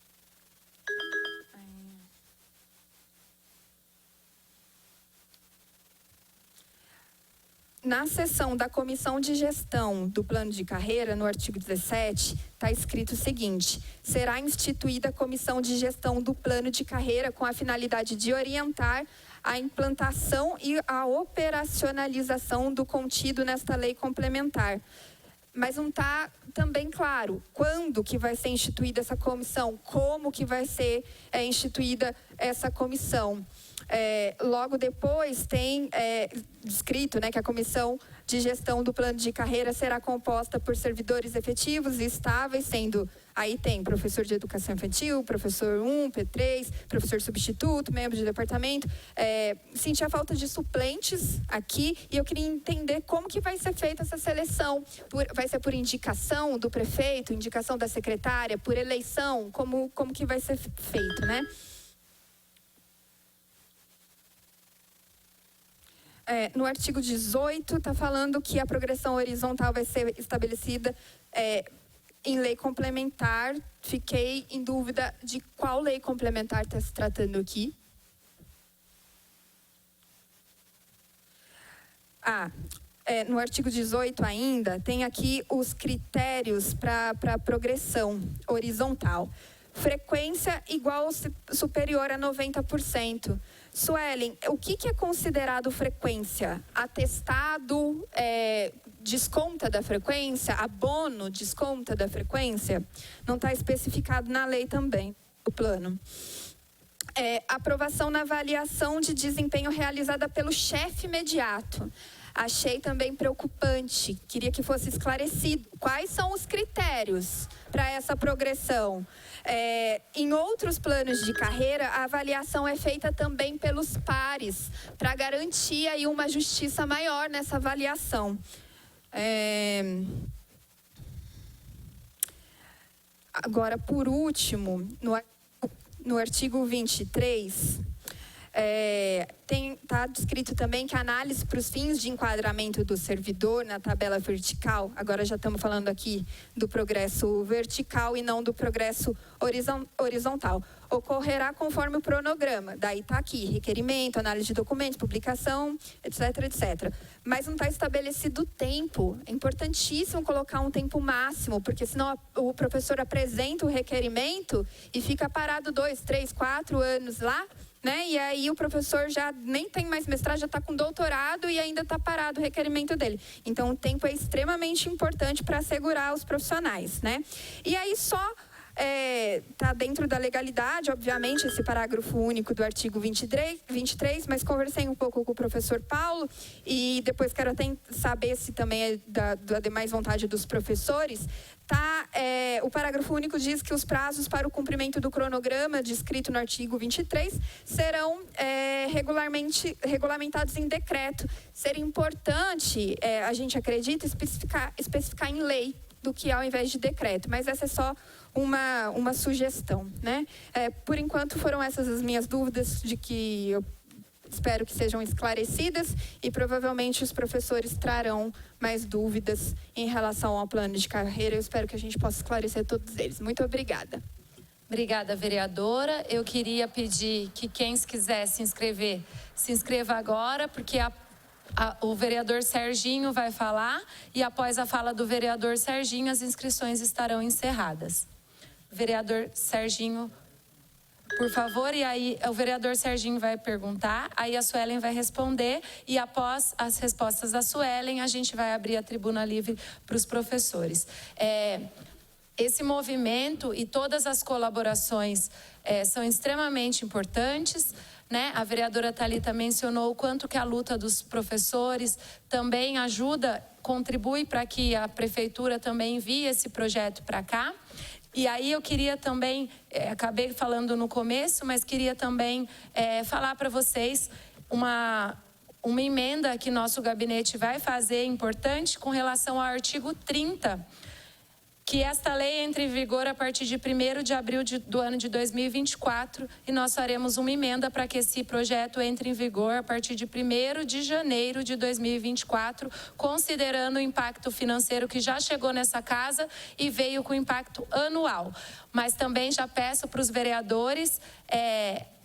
Na seção da Comissão de Gestão do Plano de Carreira, no artigo 17, está escrito o seguinte: será instituída a Comissão de Gestão do Plano de Carreira com a finalidade de orientar a implantação e a operacionalização do contido nesta lei complementar. Mas não está também claro quando que vai ser instituída essa comissão, como que vai ser instituída essa comissão. Logo depois tem descrito, né, que a comissão de gestão do plano de carreira será composta por servidores efetivos e estáveis, sendo Aí tem professor de educação infantil, professor 1, P3, professor substituto, membro de departamento. Senti a falta de suplentes aqui e eu queria entender como que vai ser feita essa seleção. Vai ser por indicação do prefeito, indicação da secretária, por eleição? Como que vai ser feito, né? No artigo 18, está falando que a progressão horizontal vai ser estabelecida em lei complementar. Fiquei em dúvida de qual lei complementar está se tratando aqui. No artigo 18 ainda, tem aqui os critérios para progressão horizontal. Frequência igual ou superior a 90%. Suelen, o que é considerado frequência? Atestado desconta da frequência? Abono desconta da frequência? Não está especificado na lei também, o plano. Aprovação na avaliação de desempenho realizada pelo chefe imediato. Achei também preocupante, queria que fosse esclarecido. Quais são os critérios para essa progressão? Em outros planos de carreira, a avaliação é feita também pelos pares, para garantir aí uma justiça maior nessa avaliação. Agora, por último, no artigo 23... Está descrito também que a análise para os fins de enquadramento do servidor na tabela vertical, agora já estamos falando aqui do progresso vertical e não do progresso horizontal, ocorrerá conforme o cronograma. Daí está aqui, requerimento, análise de documentos, publicação, etc, etc. Mas não está estabelecido o tempo. É importantíssimo colocar um tempo máximo, porque senão o professor apresenta o requerimento e fica parado 2, 3, 4 anos lá, né? E aí o professor já nem tem mais mestrado, já está com doutorado e ainda está parado o requerimento dele. Então, o tempo é extremamente importante para assegurar os profissionais, né? E aí só está dentro da legalidade, obviamente, esse parágrafo único do artigo 23, mas conversei um pouco com o professor Paulo e depois quero até saber se também é da demais vontade dos professores. O parágrafo único diz que os prazos para o cumprimento do cronograma descrito no artigo 23 serão regulamentados em decreto. Seria importante, a gente acredita, especificar em lei do que ao invés de decreto, mas essa é só uma sugestão, né? Por enquanto foram essas as minhas dúvidas, de que eu espero que sejam esclarecidas e provavelmente os professores trarão mais dúvidas em relação ao plano de carreira. Eu espero que a gente possa esclarecer todos eles. Muito obrigada. Obrigada, vereadora. Eu queria pedir que quem quiser se inscrever, se inscreva agora, porque o vereador Serginho vai falar e após a fala do vereador Serginho, as inscrições estarão encerradas. Vereador Serginho, por favor, e aí o vereador Serginho vai perguntar, aí a Suelen vai responder e após as respostas da Suelen, a gente vai abrir a tribuna livre para os professores. Esse movimento e todas as colaborações são extremamente importantes, né? A vereadora Thalita mencionou o quanto que a luta dos professores também ajuda, contribui para que a prefeitura também envie esse projeto para cá. E aí eu queria também, acabei falando no começo, mas queria também falar para vocês uma emenda que nosso gabinete vai fazer importante com relação ao artigo 30, que esta lei entre em vigor a partir de 1º de abril do ano de 2024 e nós faremos uma emenda para que esse projeto entre em vigor a partir de 1º de janeiro de 2024, considerando o impacto financeiro que já chegou nessa casa e veio com impacto anual. Mas também já peço para os vereadores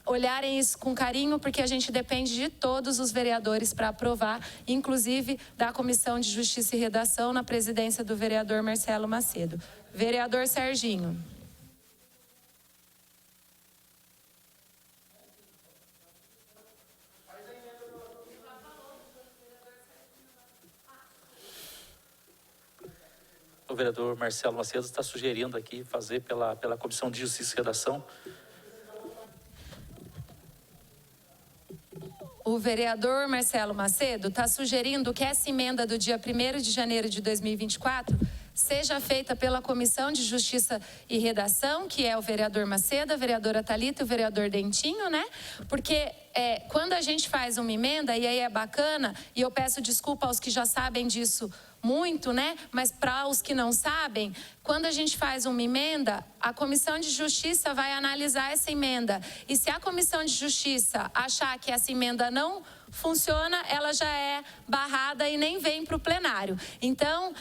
olharem isso com carinho, porque a gente depende de todos os vereadores para aprovar, inclusive da Comissão de Justiça e Redação, na presidência do vereador Marcelo Macedo. Vereador Serginho. O vereador Marcelo Macedo está sugerindo aqui fazer pela Comissão de Justiça e Redação. O vereador Marcelo Macedo está sugerindo que essa emenda do dia 1º de janeiro de 2024 seja feita pela Comissão de Justiça e Redação, que é o vereador Macedo, a vereadora Thalita e o vereador Dentinho, né? Porque quando a gente faz uma emenda, e aí é bacana, e eu peço desculpa aos que já sabem disso muito, né? Mas para os que não sabem, quando a gente faz uma emenda, a Comissão de Justiça vai analisar essa emenda. E se a Comissão de Justiça achar que essa emenda não funciona, ela já é barrada e nem vem para o plenário. Então,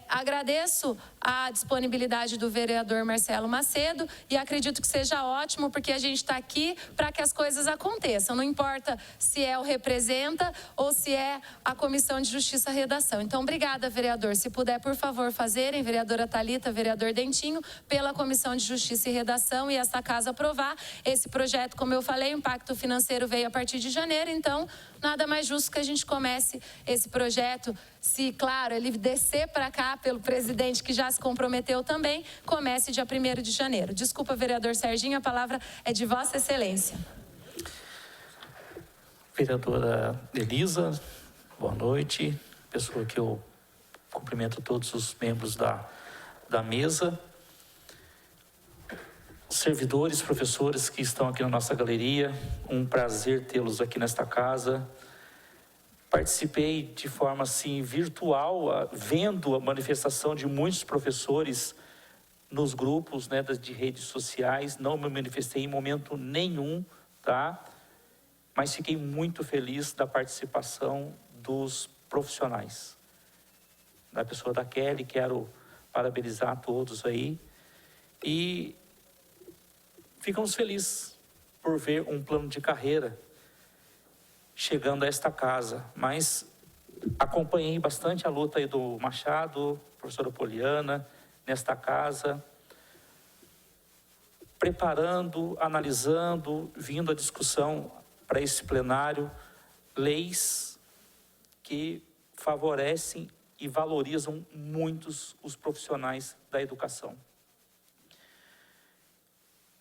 agradeço a disponibilidade do vereador Marcelo Macedo e acredito que seja ótimo, porque a gente está aqui para que as coisas aconteçam. Não importa se é o representa ou se é a Comissão de Justiça e Redação. Então, obrigada, vereador. Se puder, por favor, fazerem, vereadora Thalita, vereador Dentinho, pela Comissão de Justiça e Redação e esta casa aprovar esse projeto. Como eu falei, o impacto financeiro veio a partir de janeiro, então nada mais justo que a gente comece esse projeto. Se, claro, ele descer para cá pelo presidente, que já se comprometeu também, comece dia 1º de janeiro. Desculpa, vereador Serginho, a palavra é de Vossa Excelência. Vereadora Elisa, boa noite. Pessoa que eu cumprimento todos os membros da mesa. Servidores, professores que estão aqui na nossa galeria, um prazer tê-los aqui nesta casa. Participei de forma assim virtual, vendo a manifestação de muitos professores nos grupos, né, de redes sociais. Não me manifestei em momento nenhum, tá? Mas fiquei muito feliz da participação dos profissionais. Da pessoa da Kelly, quero parabenizar a todos aí. E ficamos felizes por ver um plano de carreira chegando a esta casa, mas acompanhei bastante a luta aí do Machado, professora Poliana, nesta casa, preparando, analisando, vindo a discussão para esse plenário, leis que favorecem e valorizam muitos os profissionais da educação.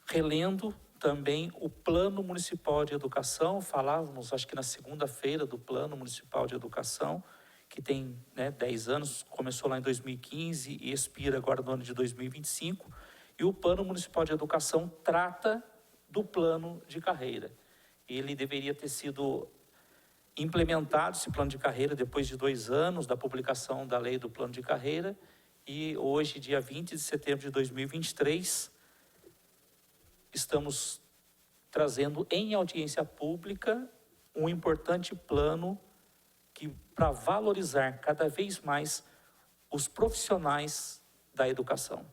Relendo também o Plano Municipal de Educação, falávamos, acho que na segunda-feira, do Plano Municipal de Educação, que tem 10 anos, começou lá em 2015 e expira agora no ano de 2025, e o Plano Municipal de Educação trata do plano de carreira. Ele deveria ter sido implementado, esse plano de carreira, depois de 2 anos da publicação da lei do plano de carreira, e hoje, dia 20 de setembro de 2023, estamos trazendo em audiência pública um importante plano para valorizar cada vez mais os profissionais da educação.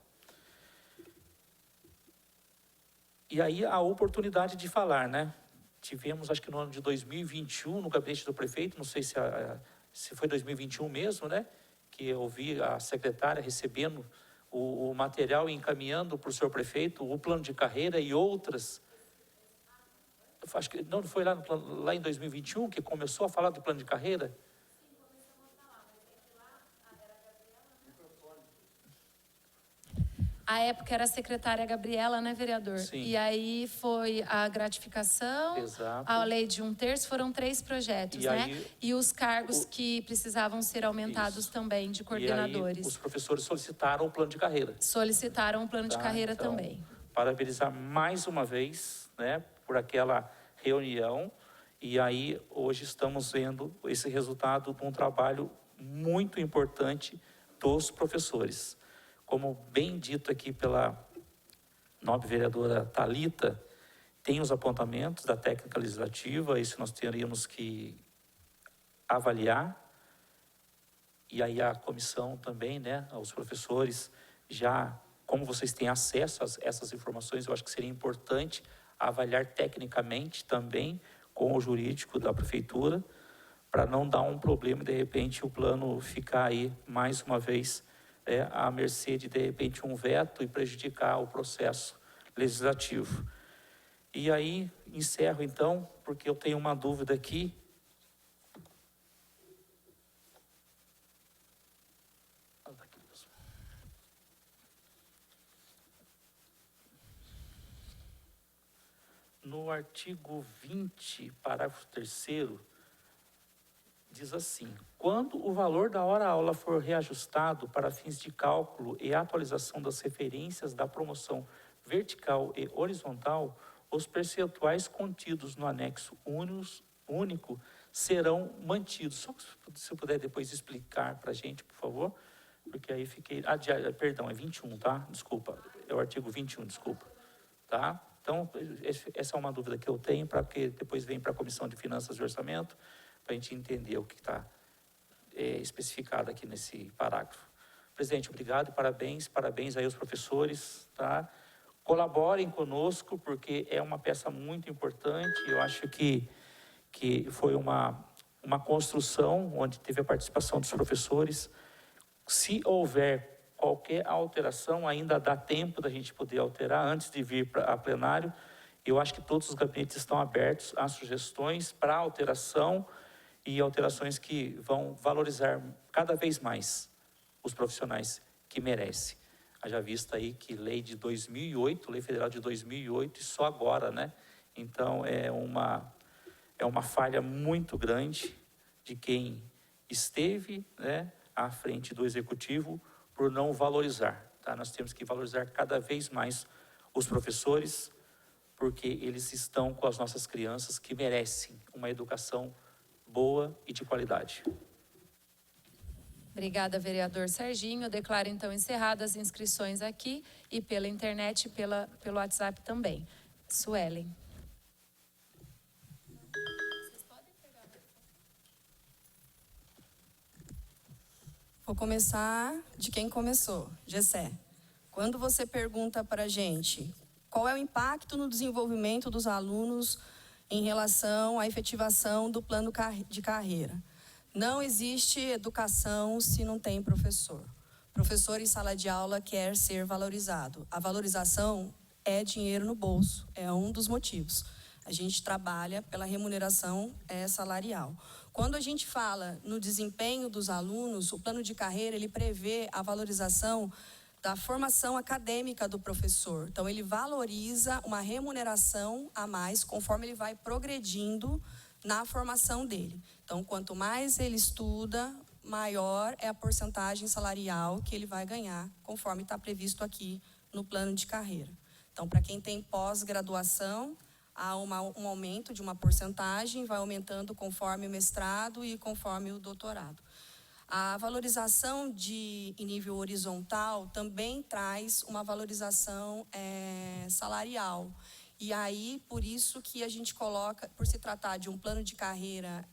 E aí a oportunidade de falar, né? Tivemos, acho que no ano de 2021, no gabinete do prefeito, não sei se foi 2021 mesmo, né? Que eu vi a secretária recebendo o material e encaminhando para o senhor prefeito o plano de carreira e outras. Acho que não foi lá em 2021 que começou a falar do plano de carreira? Sim, começamos a falar, mas é que lá era a Gabriela, A época era a secretária Gabriela, né, vereador? Sim. E aí foi a gratificação, Exato. a lei de 1/3, foram 3 projetos, E né? aí, E os cargos que precisavam ser aumentados também, de coordenadores. E aí, os professores solicitaram o plano de carreira. Solicitaram um plano de carreira então, também. Parabenizar mais uma vez, né, por aquela reunião. E aí, hoje estamos vendo esse resultado de um trabalho muito importante dos professores. Como bem dito aqui pela nobre vereadora Thalita, tem os apontamentos da técnica legislativa, isso nós teríamos que avaliar. E aí a comissão também, né, os professores, já, como vocês têm acesso a essas informações, eu acho que seria importante avaliar tecnicamente também com o jurídico da prefeitura, para não dar um problema e de repente o plano ficar aí mais uma vez à mercê de repente um veto e prejudicar o processo legislativo. E aí encerro então, porque eu tenho uma dúvida aqui. No artigo 20, parágrafo 3º, diz assim: quando o valor da hora-aula for reajustado para fins de cálculo e atualização das referências da promoção vertical e horizontal, os percentuais contidos no anexo único serão mantidos. Só se eu puder depois explicar para a gente, por favor, porque aí fiquei... perdão, é 21, tá? Desculpa, é o artigo 21, desculpa. Tá? Então, essa é uma dúvida que eu tenho, para que depois vem para a Comissão de Finanças e Orçamento, para a gente entender o que está especificado aqui nesse parágrafo. Presidente, obrigado e parabéns aí aos professores, tá? Colaborem conosco, porque é uma peça muito importante. Eu acho que foi uma construção onde teve a participação dos professores. Se houver qualquer alteração, ainda dá tempo da gente poder alterar antes de vir a plenário. Eu acho que todos os gabinetes estão abertos a sugestões para alteração e alterações que vão valorizar cada vez mais os profissionais que merecem. Haja vista aí que lei de 2008, lei federal de 2008, e só agora, né? Então, é uma falha muito grande de quem esteve, né, à frente do executivo por não valorizar, tá? Nós temos que valorizar cada vez mais os professores, porque eles estão com as nossas crianças que merecem uma educação boa e de qualidade. Obrigada, vereador Serginho. Eu declaro, então, encerradas as inscrições aqui e pela internet e pelo WhatsApp também. Suelen. Vou começar de quem começou, Gessé. Quando você pergunta para a gente qual é o impacto no desenvolvimento dos alunos em relação à efetivação do plano de carreira. Não existe educação se não tem professor. Professor em sala de aula quer ser valorizado. A valorização é dinheiro no bolso, é um dos motivos. A gente trabalha pela remuneração salarial. Quando a gente fala no desempenho dos alunos, o plano de carreira, ele prevê a valorização da formação acadêmica do professor. Então, ele valoriza uma remuneração a mais conforme ele vai progredindo na formação dele. Então, quanto mais ele estuda, maior é a porcentagem salarial que ele vai ganhar, conforme está previsto aqui no plano de carreira. Então, para quem tem pós-graduação, há um aumento de uma porcentagem, vai aumentando conforme o mestrado e conforme o doutorado. A valorização em nível horizontal também traz uma valorização salarial. E aí, por isso que a gente coloca, por se tratar de um plano de carreira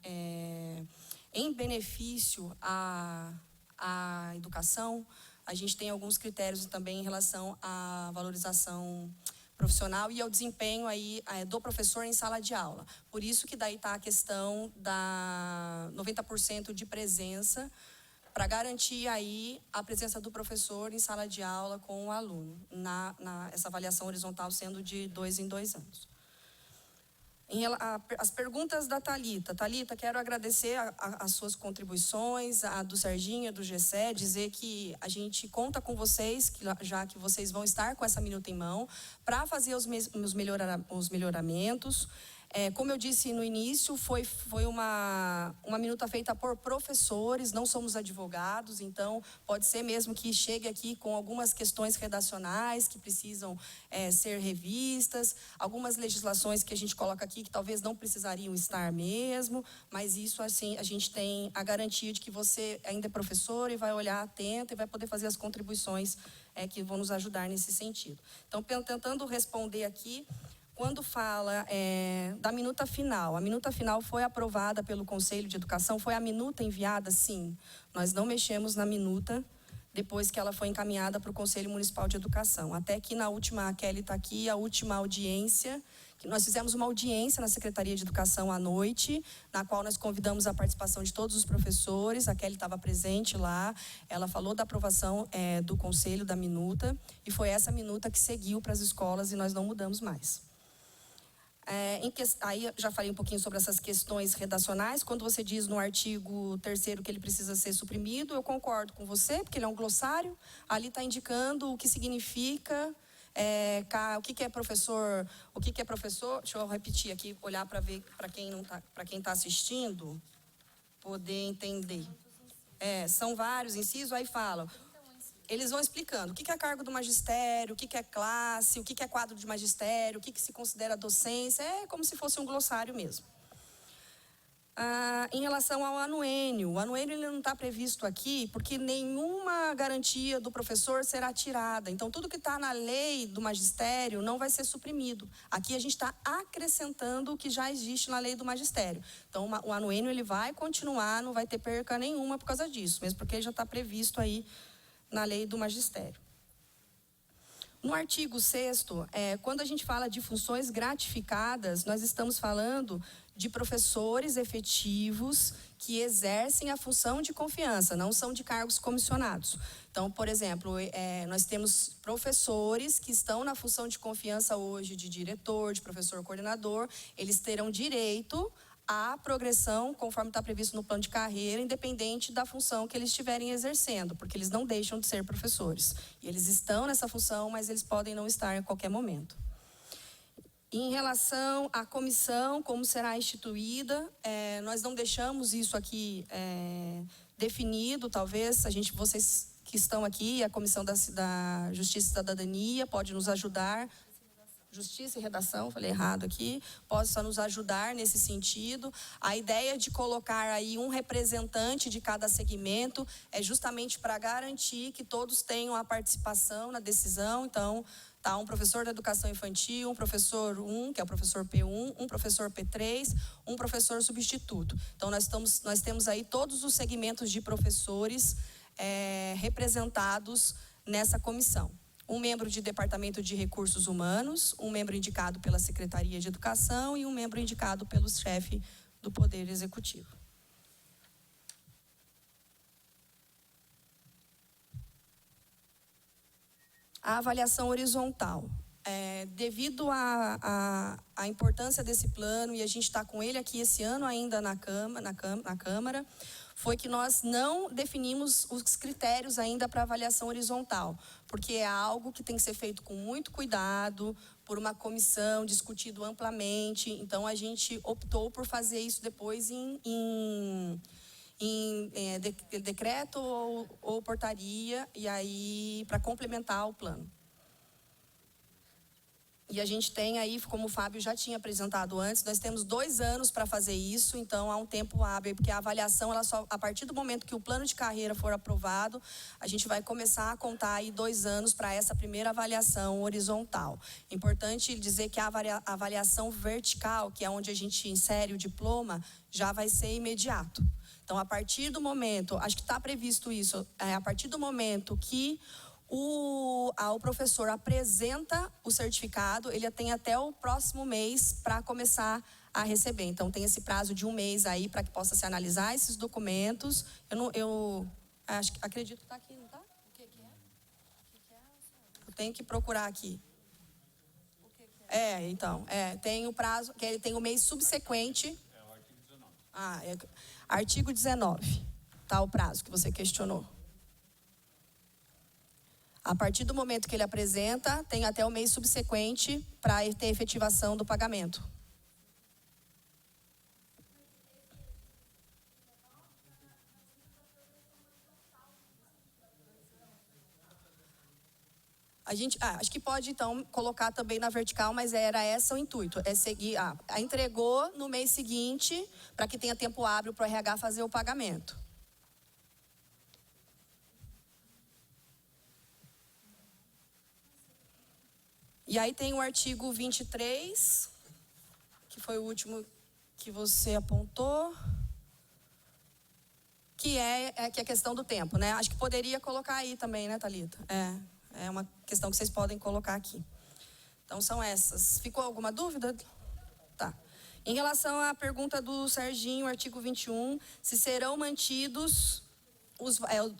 em benefício à educação, a gente tem alguns critérios também em relação à valorização profissional e ao desempenho aí do professor em sala de aula. Por isso que daí está a questão da 90% de presença, para garantir aí a presença do professor em sala de aula com o aluno, essa avaliação horizontal sendo de 2 em 2 anos. As perguntas da Thalita. Thalita, quero agradecer as suas contribuições, a do Serginho, a do Gessé, dizer que a gente conta com vocês, já que vocês vão estar com essa minuta em mão, para fazer os melhoramentos. Como eu disse no início, foi uma minuta feita por professores, não somos advogados, então pode ser mesmo que chegue aqui com algumas questões redacionais que precisam ser revistas, algumas legislações que a gente coloca aqui que talvez não precisariam estar mesmo, mas isso assim a gente tem a garantia de que você ainda é professor e vai olhar atento e vai poder fazer as contribuições que vão nos ajudar nesse sentido. Então, tentando responder aqui. Quando fala da minuta final, a minuta final foi aprovada pelo Conselho de Educação, foi a minuta enviada? Sim. Nós não mexemos na minuta depois que ela foi encaminhada para o Conselho Municipal de Educação. Até que na última, a Kelly está aqui, a última audiência, que nós fizemos uma audiência na Secretaria de Educação à noite, na qual nós convidamos a participação de todos os professores, a Kelly estava presente lá, ela falou da aprovação do Conselho da minuta, e foi essa minuta que seguiu para as escolas e nós não mudamos mais. Aí já falei um pouquinho sobre essas questões redacionais. Quando você diz no artigo 3º que ele precisa ser suprimido, eu concordo com você, porque ele é um glossário. Ali está indicando o que significa, o que é professor, Deixa eu repetir aqui, olhar para ver para quem não tá, para quem está assistindo. poder entender. São vários incisos, aí falam. Eles vão explicando o que é cargo do magistério, o que é classe, o que é quadro de magistério, o que se considera docência. É como se fosse um glossário mesmo. Em relação ao anuênio, o anuênio ele não está previsto aqui porque nenhuma garantia do professor será tirada. Então, tudo que está na lei do magistério não vai ser suprimido. Aqui a gente está acrescentando o que já existe na lei do magistério. Então, o anuênio ele vai continuar, não vai ter perca nenhuma por causa disso, mesmo porque já está previsto aí na lei do magistério. No artigo 6º, quando a gente fala de funções gratificadas, nós estamos falando de professores efetivos que exercem a função de confiança, não são de cargos comissionados. Então, por exemplo, nós temos professores que estão na função de confiança hoje de diretor, de professor coordenador, eles terão direito à progressão, conforme está previsto no plano de carreira, independente da função que eles estiverem exercendo, porque eles não deixam de ser professores. E eles estão nessa função, mas eles podem não estar em qualquer momento. Em relação à comissão, como será instituída, nós não deixamos isso aqui definido, talvez, vocês que estão aqui, a Comissão da Justiça e Cidadania pode nos ajudar. Justiça e Redação, falei errado aqui, possa nos ajudar nesse sentido. A ideia de colocar aí um representante de cada segmento é justamente para garantir que todos tenham a participação na decisão. Então, tá um professor da educação infantil, um professor 1, que é o professor P1, um professor P3, um professor substituto. Então, nós temos aí todos os segmentos de professores representados nessa comissão. Um membro de Departamento de Recursos Humanos, um membro indicado pela Secretaria de Educação e um membro indicado pelo chefe do Poder Executivo. A avaliação horizontal. Devido à importância desse plano, e a gente está com ele aqui esse ano ainda na Câmara, foi que nós não definimos os critérios ainda para avaliação horizontal, porque é algo que tem que ser feito com muito cuidado, por uma comissão, discutido amplamente. Então, a gente optou por fazer isso depois em decreto ou portaria, e aí para complementar o plano. E a gente tem aí, como o Fábio já tinha apresentado antes, nós temos 2 anos para fazer isso, então há um tempo hábil, porque a avaliação, ela só, a partir do momento que o plano de carreira for aprovado, a gente vai começar a contar aí 2 anos para essa primeira avaliação horizontal. Importante dizer que a avaliação vertical, que é onde a gente insere o diploma, já vai ser imediato. Então, a partir do momento, acho que está previsto isso, a partir do momento que o professor apresenta o certificado, ele tem até o próximo mês para começar a receber. Então, tem esse prazo de 1 mês aí para que possa se analisar esses documentos. Acredito que está aqui, não está? O que é? Eu tenho que procurar aqui. Tem o prazo, que ele tem o mês subsequente. É o artigo 19. Artigo 19, tá o prazo que você questionou. A partir do momento que ele apresenta, tem até o mês subsequente para ter efetivação do pagamento. A gente, acho que pode, então, colocar também na vertical, mas era esse o intuito. É seguir, entregou no mês seguinte, para que tenha tempo hábil para o RH fazer o pagamento. E aí tem o artigo 23, que foi o último que você apontou, que é a questão do tempo, né? Acho que poderia colocar aí também, né, Thalita? É uma questão que vocês podem colocar aqui. Então, são essas. Ficou alguma dúvida? Tá. Em relação à pergunta do Serginho, artigo 21, se serão mantidos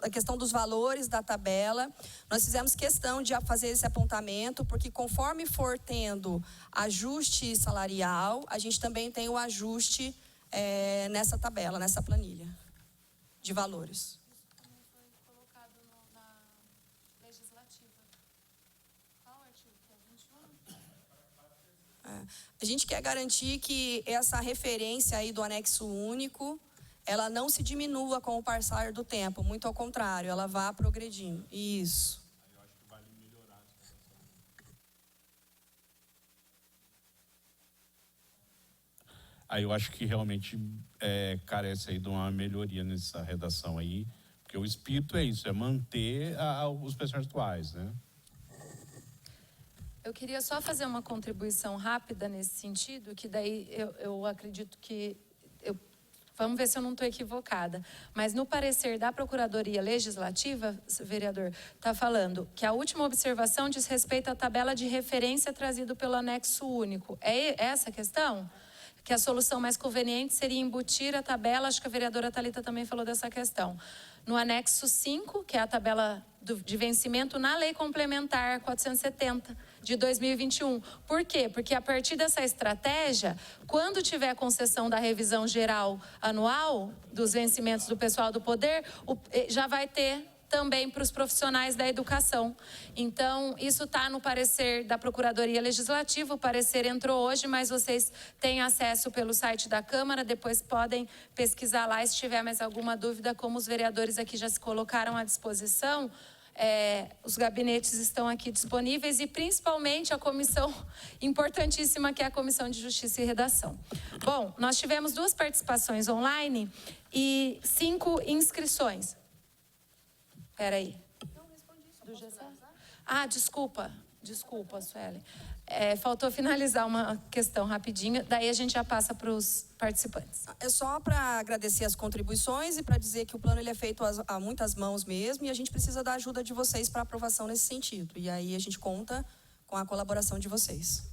a questão dos valores da tabela, nós fizemos questão de fazer esse apontamento, porque conforme for tendo ajuste salarial, a gente também tem o ajuste nessa tabela, nessa planilha de valores. Isso também foi colocado na legislativa. Qual artigo? Que é o 21? A gente quer garantir que essa referência aí do anexo único, ela não se diminua com o passar do tempo, muito ao contrário, ela vá progredindo. Isso. Aí eu acho que realmente carece aí de uma melhoria nessa redação aí, porque o espírito é isso, é manter os percentuais, né? Eu queria só fazer uma contribuição rápida nesse sentido, que daí eu acredito que... vamos ver se eu não estou equivocada. Mas no parecer da Procuradoria Legislativa, vereador, está falando que a última observação diz respeito à tabela de referência trazida pelo anexo único. É essa a questão? Que a solução mais conveniente seria embutir a tabela, acho que a vereadora Thalita também falou dessa questão. No anexo 5, que é a tabela de vencimento na Lei Complementar 470 de 2021. Por quê? Porque a partir dessa estratégia, quando tiver concessão da revisão geral anual dos vencimentos do pessoal do poder, já vai ter também para os profissionais da educação. Então, isso está no parecer da Procuradoria Legislativa, o parecer entrou hoje, mas vocês têm acesso pelo site da Câmara, depois podem pesquisar lá, se tiver mais alguma dúvida, como os vereadores aqui já se colocaram à disposição, os gabinetes estão aqui disponíveis e principalmente a comissão importantíssima que é a Comissão de Justiça e Redação. Bom, nós tivemos 2 participações online e 5 inscrições. Espera aí. Não respondi isso. Do Gessé? Ah, desculpa, Suelen. Faltou finalizar uma questão rapidinho, daí a gente já passa para os participantes. É só para agradecer as contribuições e para dizer que o plano ele é feito a muitas mãos mesmo e a gente precisa da ajuda de vocês para aprovação nesse sentido. E aí a gente conta com a colaboração de vocês.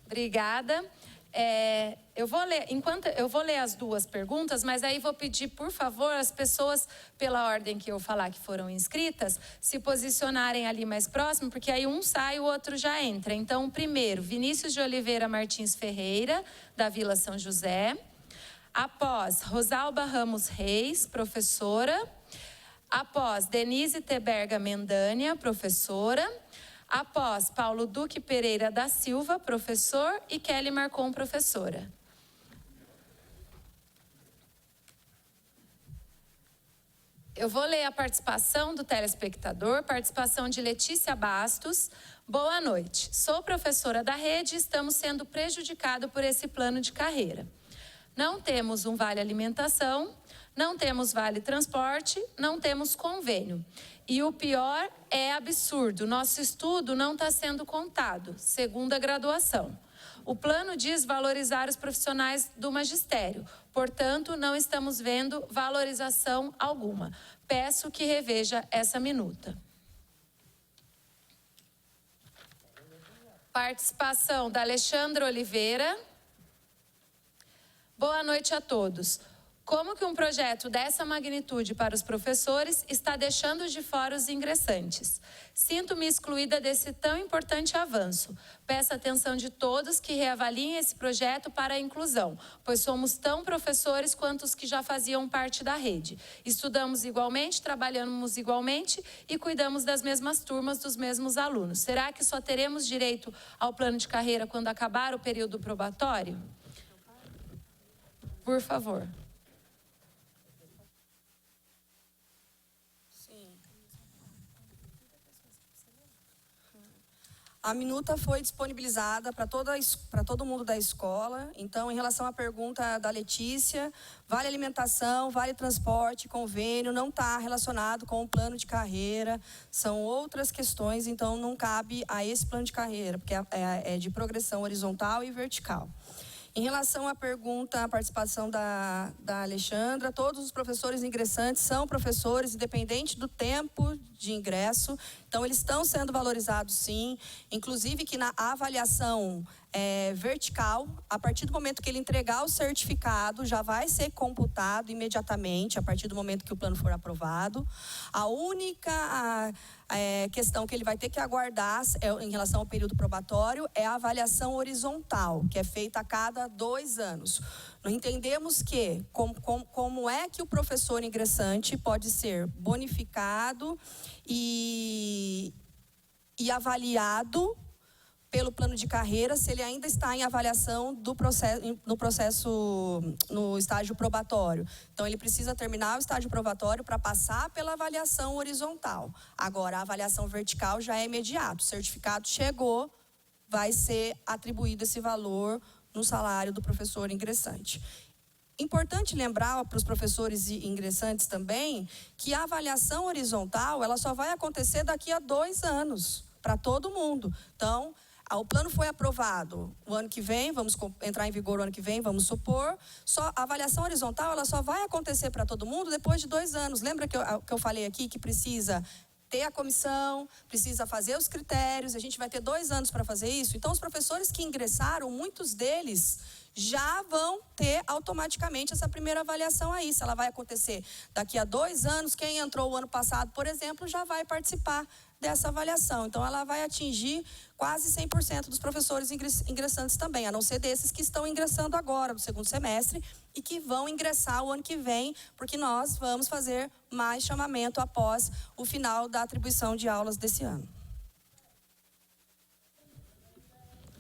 Obrigada. Eu vou ler as 2 perguntas, mas aí vou pedir, por favor, as pessoas, pela ordem que eu falar que foram inscritas, se posicionarem ali mais próximo, porque aí um sai e o outro já entra. Então, primeiro, Vinícius de Oliveira Martins Ferreira, da Vila São José. Após, Rosalba Ramos Reis, professora. Após, Denise Teberga Mendânia, professora. Após, Paulo Duque Pereira da Silva, professor, e Kelly Marcon, professora. Eu vou ler a participação do telespectador, participação de Letícia Bastos. Boa noite. Sou professora da rede e estamos sendo prejudicados por esse plano de carreira. Não temos um vale alimentação, não temos vale transporte, não temos convênio. E o pior é absurdo, nosso estudo não está sendo contado, segunda graduação. O plano diz valorizar os profissionais do magistério, portanto, não estamos vendo valorização alguma. Peço que reveja essa minuta. Participação da Alexandra Oliveira. Boa noite a todos. Como que um projeto dessa magnitude para os professores está deixando de fora os ingressantes? Sinto-me excluída desse tão importante avanço. Peço a atenção de todos que reavaliem esse projeto para a inclusão, pois somos tão professores quanto os que já faziam parte da rede. Estudamos igualmente, trabalhamos igualmente e cuidamos das mesmas turmas, dos mesmos alunos. Será que só teremos direito ao plano de carreira quando acabar o período probatório? Por favor. A minuta foi disponibilizada para todo mundo da escola. Então, em relação à pergunta da Letícia, vale alimentação, vale transporte, convênio, não está relacionado com o plano de carreira. São outras questões, então não cabe a esse plano de carreira, porque é de progressão horizontal e vertical. Em relação à pergunta, a participação da Alexandra, todos os professores ingressantes são professores, independente do tempo de ingresso. Então, eles estão sendo valorizados, sim. Inclusive que na avaliação vertical, a partir do momento que ele entregar o certificado, já vai ser computado imediatamente, a partir do momento que o plano for aprovado. A única questão que ele vai ter que aguardar em relação ao período probatório é a avaliação horizontal, que é feita a cada 2 anos. Nós entendemos que como é que o professor ingressante pode ser bonificado e avaliado pelo plano de carreira se ele ainda está em avaliação no estágio probatório. Então, ele precisa terminar o estágio probatório para passar pela avaliação horizontal. Agora, a avaliação vertical já é imediato. O certificado chegou, vai ser atribuído esse valor no salário do professor ingressante. Importante lembrar para os professores ingressantes também que a avaliação horizontal ela só vai acontecer daqui a 2 anos, para todo mundo. Então, o plano foi aprovado o ano que vem, vamos entrar em vigor o ano que vem, vamos supor. A avaliação horizontal ela só vai acontecer para todo mundo depois de 2 anos. Lembra que eu falei aqui que precisa ter a comissão, precisa fazer os critérios, a gente vai ter 2 anos para fazer isso. Então, os professores que ingressaram, muitos deles já vão ter automaticamente essa primeira avaliação aí. Se ela vai acontecer daqui a 2 anos, quem entrou o ano passado, por exemplo, já vai participar dessa avaliação. Então, ela vai atingir quase 100% dos professores ingressantes também, a não ser desses que estão ingressando agora, no 2º semestre, e que vão ingressar o ano que vem, porque nós vamos fazer mais chamamento após o final da atribuição de aulas desse ano.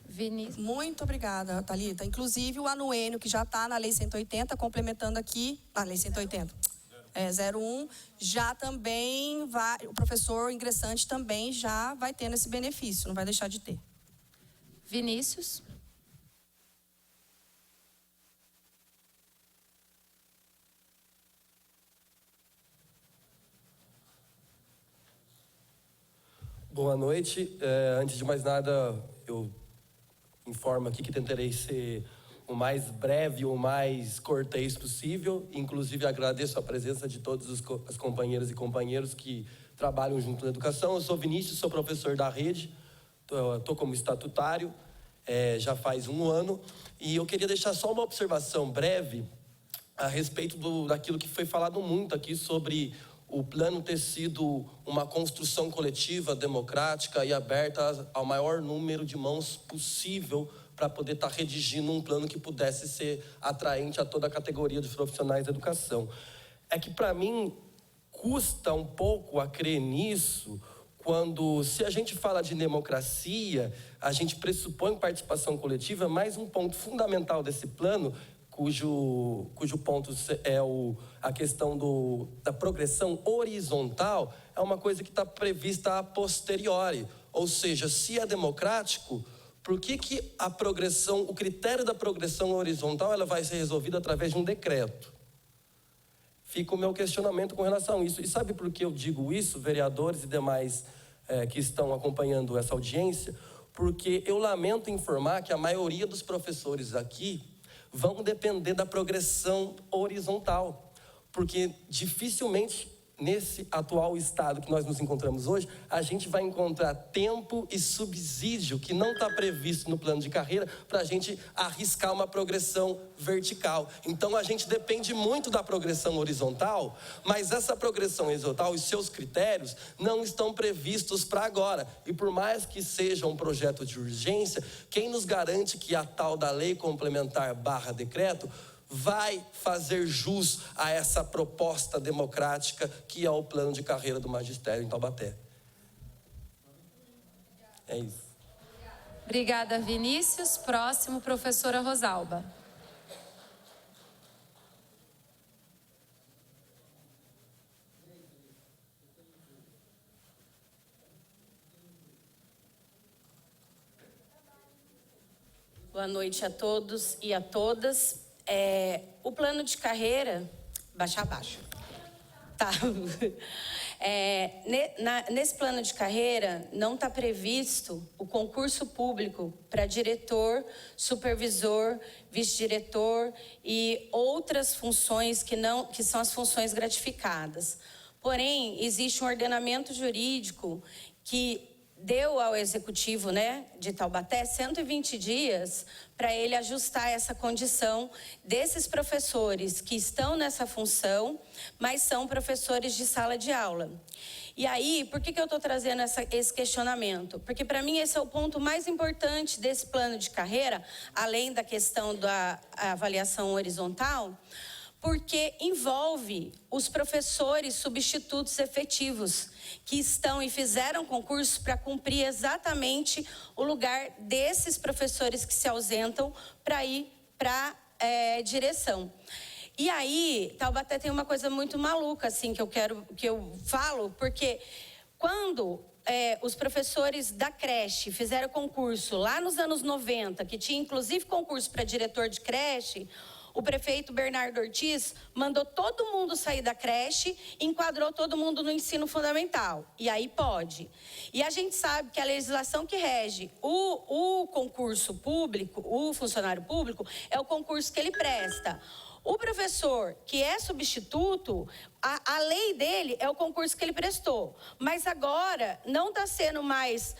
Vinícius. Muito obrigada, Thalita. Inclusive, o anuênio, que já está na Lei 180, complementando aqui, na Lei 180, 01, já também vai, o professor ingressante também já vai tendo esse benefício, não vai deixar de ter. Vinícius. Boa noite. Antes de mais nada, eu informo aqui que tentarei ser o mais breve, o mais cortês possível. Inclusive, agradeço a presença de todas as companheiras e companheiros que trabalham junto na educação. Eu sou Vinícius, sou professor da rede, estou como estatutário, já faz 1 ano. E eu queria deixar só uma observação breve a respeito daquilo que foi falado muito aqui sobre o plano ter sido uma construção coletiva, democrática e aberta ao maior número de mãos possível para poder estar redigindo um plano que pudesse ser atraente a toda a categoria dos profissionais da educação. É que, para mim, custa um pouco a crer nisso quando, se a gente fala de democracia, a gente pressupõe participação coletiva, mas um ponto fundamental desse plano, cujo ponto é a questão da progressão horizontal, é uma coisa que está prevista a posteriori. Ou seja, se é democrático, por que a progressão, o critério da progressão horizontal, ela vai ser resolvida através de um decreto? Fica o meu questionamento com relação a isso. E sabe por que eu digo isso, vereadores e demais que estão acompanhando essa audiência? Porque eu lamento informar que a maioria dos professores aqui vão depender da progressão horizontal, porque dificilmente, nesse atual estado que nós nos encontramos hoje, a gente vai encontrar tempo e subsídio que não está previsto no plano de carreira para a gente arriscar uma progressão vertical. Então, a gente depende muito da progressão horizontal, mas essa progressão horizontal e seus critérios não estão previstos para agora. E por mais que seja um projeto de urgência, quem nos garante que a tal da lei complementar / decreto vai fazer jus a essa proposta democrática que é o plano de carreira do magistério em Taubaté? É isso. Obrigada, Vinícius. Próximo, professora Rosalba. Boa noite a todos e a todas. O plano de carreira, abaixo. Tá. Nesse plano de carreira não está previsto o concurso público para diretor, supervisor, vice-diretor e outras funções que são as funções gratificadas. Porém, existe um ordenamento jurídico que deu ao executivo, de Taubaté 120 dias para ele ajustar essa condição desses professores que estão nessa função, mas são professores de sala de aula. E aí, por que eu estou trazendo esse questionamento? Porque para mim esse é o ponto mais importante desse plano de carreira, além da questão da avaliação horizontal, porque envolve os professores substitutos efetivos que estão e fizeram concurso para cumprir exatamente o lugar desses professores que se ausentam para ir para direção. E aí, Taubaté tem uma coisa muito maluca assim que eu falo, porque quando os professores da creche fizeram concurso lá nos anos 90, que tinha inclusive concurso para diretor de creche, o prefeito Bernardo Ortiz mandou todo mundo sair da creche e enquadrou todo mundo no ensino fundamental. E aí pode. E a gente sabe que a legislação que rege o concurso público, o funcionário público, é o concurso que ele presta. O professor que é substituto, a lei dele é o concurso que ele prestou. Mas agora não está sendo mais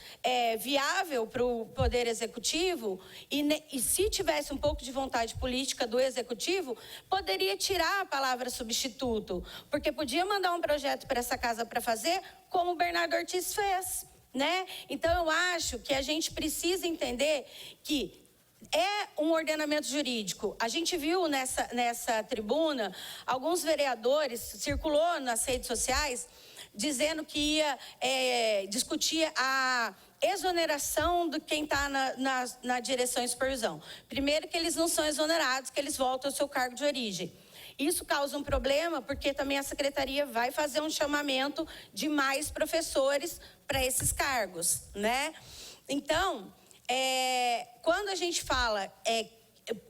viável para o Poder Executivo e se tivesse um pouco de vontade política do Executivo, poderia tirar a palavra substituto. Porque podia mandar um projeto para essa casa para fazer, como o Bernardo Ortiz fez, né? Então eu acho que a gente precisa entender que é um ordenamento jurídico. A gente viu nessa tribuna alguns vereadores, circulou nas redes sociais, dizendo que ia discutir a exoneração de quem está na direção e supervisão. Primeiro que eles não são exonerados, que eles voltam ao seu cargo de origem. Isso causa um problema, porque também a secretaria vai fazer um chamamento de mais professores para esses cargos, né? Então, quando a gente fala,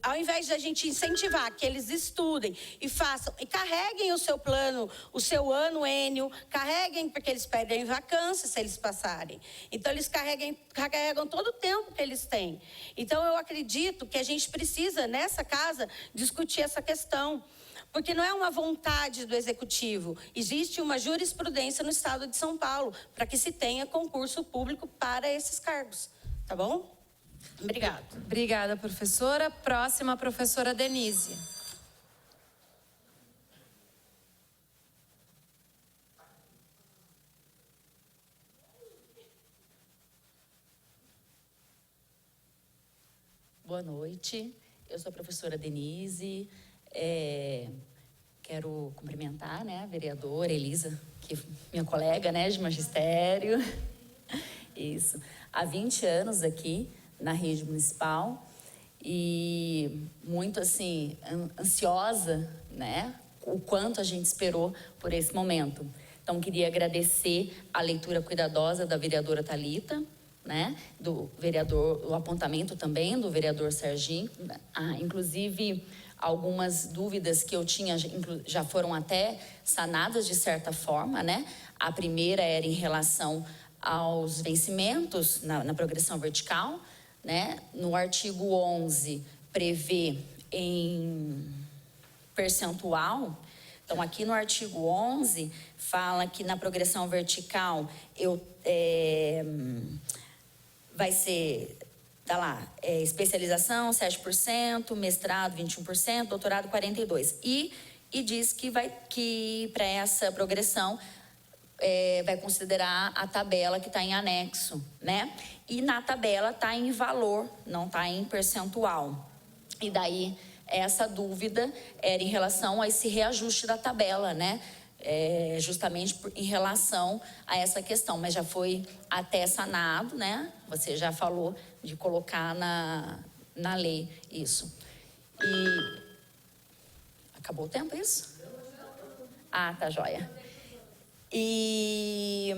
ao invés de a gente incentivar que eles estudem e façam, e carreguem o seu plano, o seu ano Enio, carreguem, porque eles perdem vacância se eles passarem. Então, eles carregam todo o tempo que eles têm. Então, eu acredito que a gente precisa, nessa casa, discutir essa questão. Porque não é uma vontade do Executivo. Existe uma jurisprudência no Estado de São Paulo para que se tenha concurso público para esses cargos. Tá bom? Obrigada. Obrigada, professora. Próxima, professora Denise. Boa noite. Eu sou a professora Denise. Quero cumprimentar, né, a vereadora Elisa, que é minha colega, né, de magistério. Isso. Há 20 anos aqui na rede municipal e muito, assim, ansiosa, né, o quanto a gente esperou por esse momento. Então, queria agradecer a leitura cuidadosa da vereadora Thalita, né, do vereador, o apontamento também do vereador Serginho, inclusive algumas dúvidas que eu tinha já foram até sanadas de certa forma, né? A primeira era em relação aos vencimentos na progressão vertical, né? No artigo 11 prevê em percentual. Então, aqui no artigo 11 fala que na progressão vertical vai ser, tá lá, especialização 7%, mestrado 21%, doutorado 42%. E diz que para essa progressão vai considerar a tabela que está em anexo, né? E na tabela está em valor, não está em percentual. E daí essa dúvida era em relação a esse reajuste da tabela, né? Justamente em relação a essa questão, mas já foi até sanado, né? Você já falou de colocar na lei isso. E acabou o tempo, isso? Ah, tá joia. E